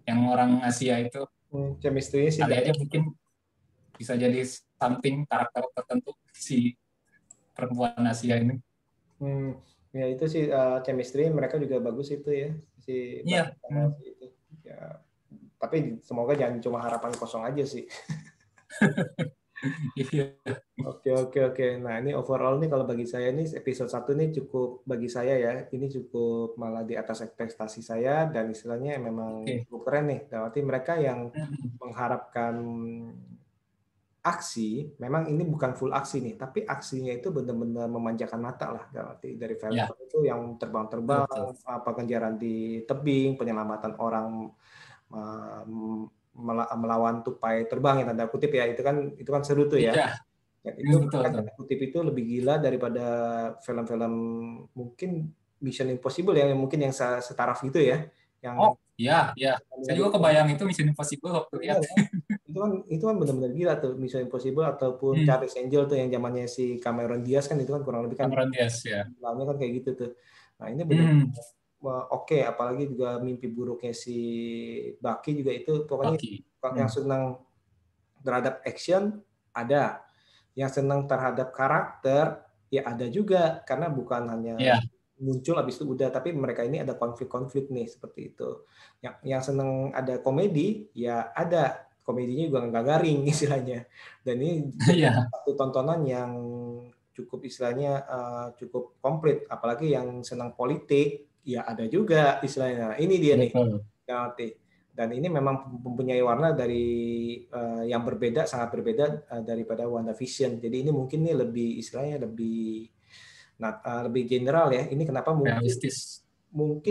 Yang orang Asia itu. Chemistry-nya sih. Kali aja mungkin bisa jadi something karakter tertentu si perempuan Asia ini. Ya itu sih chemistry mereka juga bagus itu ya, si sama si itu. Ya, tapi semoga jangan cuma harapan kosong aja sih. Oke. Nah ini overall nih kalau bagi saya nih episode 1 nih cukup, bagi saya ya ini cukup malah di atas ekspektasi saya, dan istilahnya memang cukup keren nih. Berarti mereka yang mengharapkan aksi, memang ini bukan full aksi nih, tapi aksinya itu benar-benar memanjakan mata lah. Berarti dari film itu yang terbang-terbang, pengejaran di tebing, penyelamatan orang melawan tupai terbang yang tanda kutip ya, itu kan seru tuh ya. Itu kan tanda kutip itu lebih gila daripada film-film mungkin Mission Impossible yang mungkin yang setaraf gitu ya. Yang saya juga kebayang itu Mission Impossible waktu lihat. Itu kan benar-benar gila tuh Mission Impossible, ataupun Charlie's Angel tuh yang zamannya si Cameron Diaz kan, itu kan kurang lebih kan Cameron Diaz ya. Lainnya kan kayak gitu tuh. Nah, ini benar-benar oke, apalagi juga mimpi buruknya si Bucky juga itu pokoknya yang senang terhadap action ada, yang senang terhadap karakter ya ada juga, karena bukan hanya muncul habis itu udah, tapi mereka ini ada konflik-konflik nih seperti itu. Yang senang ada komedi ya ada, komedinya juga nggak garing istilahnya, dan ini satu tontonan yang cukup istilahnya cukup komplit, apalagi yang senang politik ya ada juga istilahnya. Ini dia nih, dan ini memang mempunyai warna dari yang berbeda, sangat berbeda daripada WandaVision. Jadi ini mungkin nih lebih istilahnya lebih general ya. Ini kenapa mungkin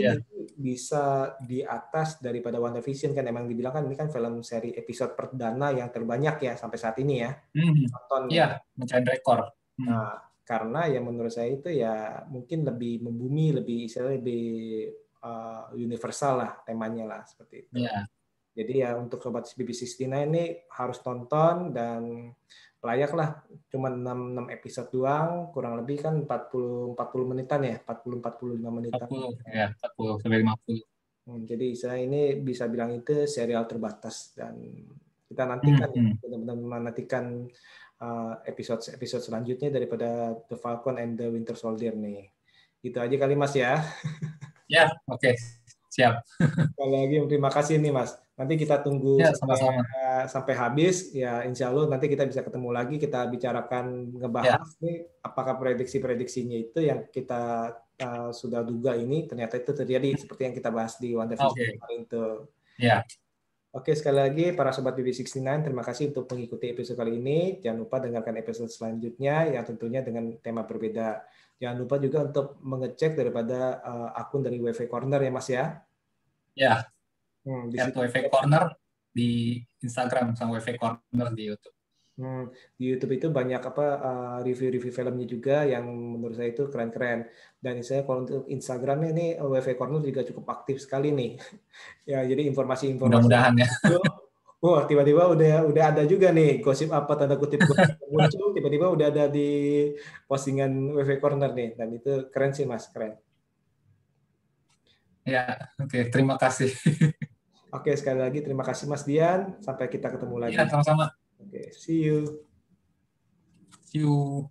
itu bisa di atas daripada WandaVision, kan emang dibilang kan ini kan film seri episode perdana yang terbanyak ya sampai saat ini ya. Mencapai rekor. Nah, karena ya menurut saya itu ya mungkin lebih membumi, lebih istilahnya lebih universal lah temanya lah seperti itu. Jadi ya untuk sobat BB69 ini harus tonton, dan layak lah, cuma 6 episode doang, kurang lebih kan 40 menitan ya, 40-45 menitan. 40 sampai 50. Jadi saya ini bisa bilang itu serial terbatas, dan kita nantikan benar-benar menantikan episode selanjutnya daripada The Falcon and the Winter Soldier nih. Itu aja kali Mas ya. Oke. Siap. Sekali lagi terima kasih nih Mas. Nanti kita tunggu sampai habis ya, insya Allah nanti kita bisa ketemu lagi, kita bicarakan ngebahas nih apakah prediksi-prediksinya itu yang kita sudah duga ini ternyata itu terjadi seperti yang kita bahas di WandaVision kemarin itu. Oke, sekali lagi para sobat BB69, terima kasih untuk mengikuti episode kali ini. Jangan lupa dengarkan episode selanjutnya yang tentunya dengan tema berbeda. Jangan lupa juga untuk mengecek daripada akun dari WV Corner ya Mas ya. Di WV Corner di Instagram sama WV Corner di YouTube. Di YouTube itu banyak review-review filmnya juga yang menurut saya itu keren-keren. Dan saya kalau untuk Instagramnya ini WV Corner juga cukup aktif sekali nih. Ya, jadi informasi-informasi Mudah-mudahan ya. itu, wah tiba-tiba udah ada juga nih gosip apa tanda kutip gosip yang muncul, tiba-tiba udah ada di postingan WV Corner nih. Dan itu keren sih Mas, keren. Ya, oke, terima kasih. Oke, sekali lagi terima kasih Mas Dian. Sampai kita ketemu lagi. Ya, sama-sama. Oke, see you. See you.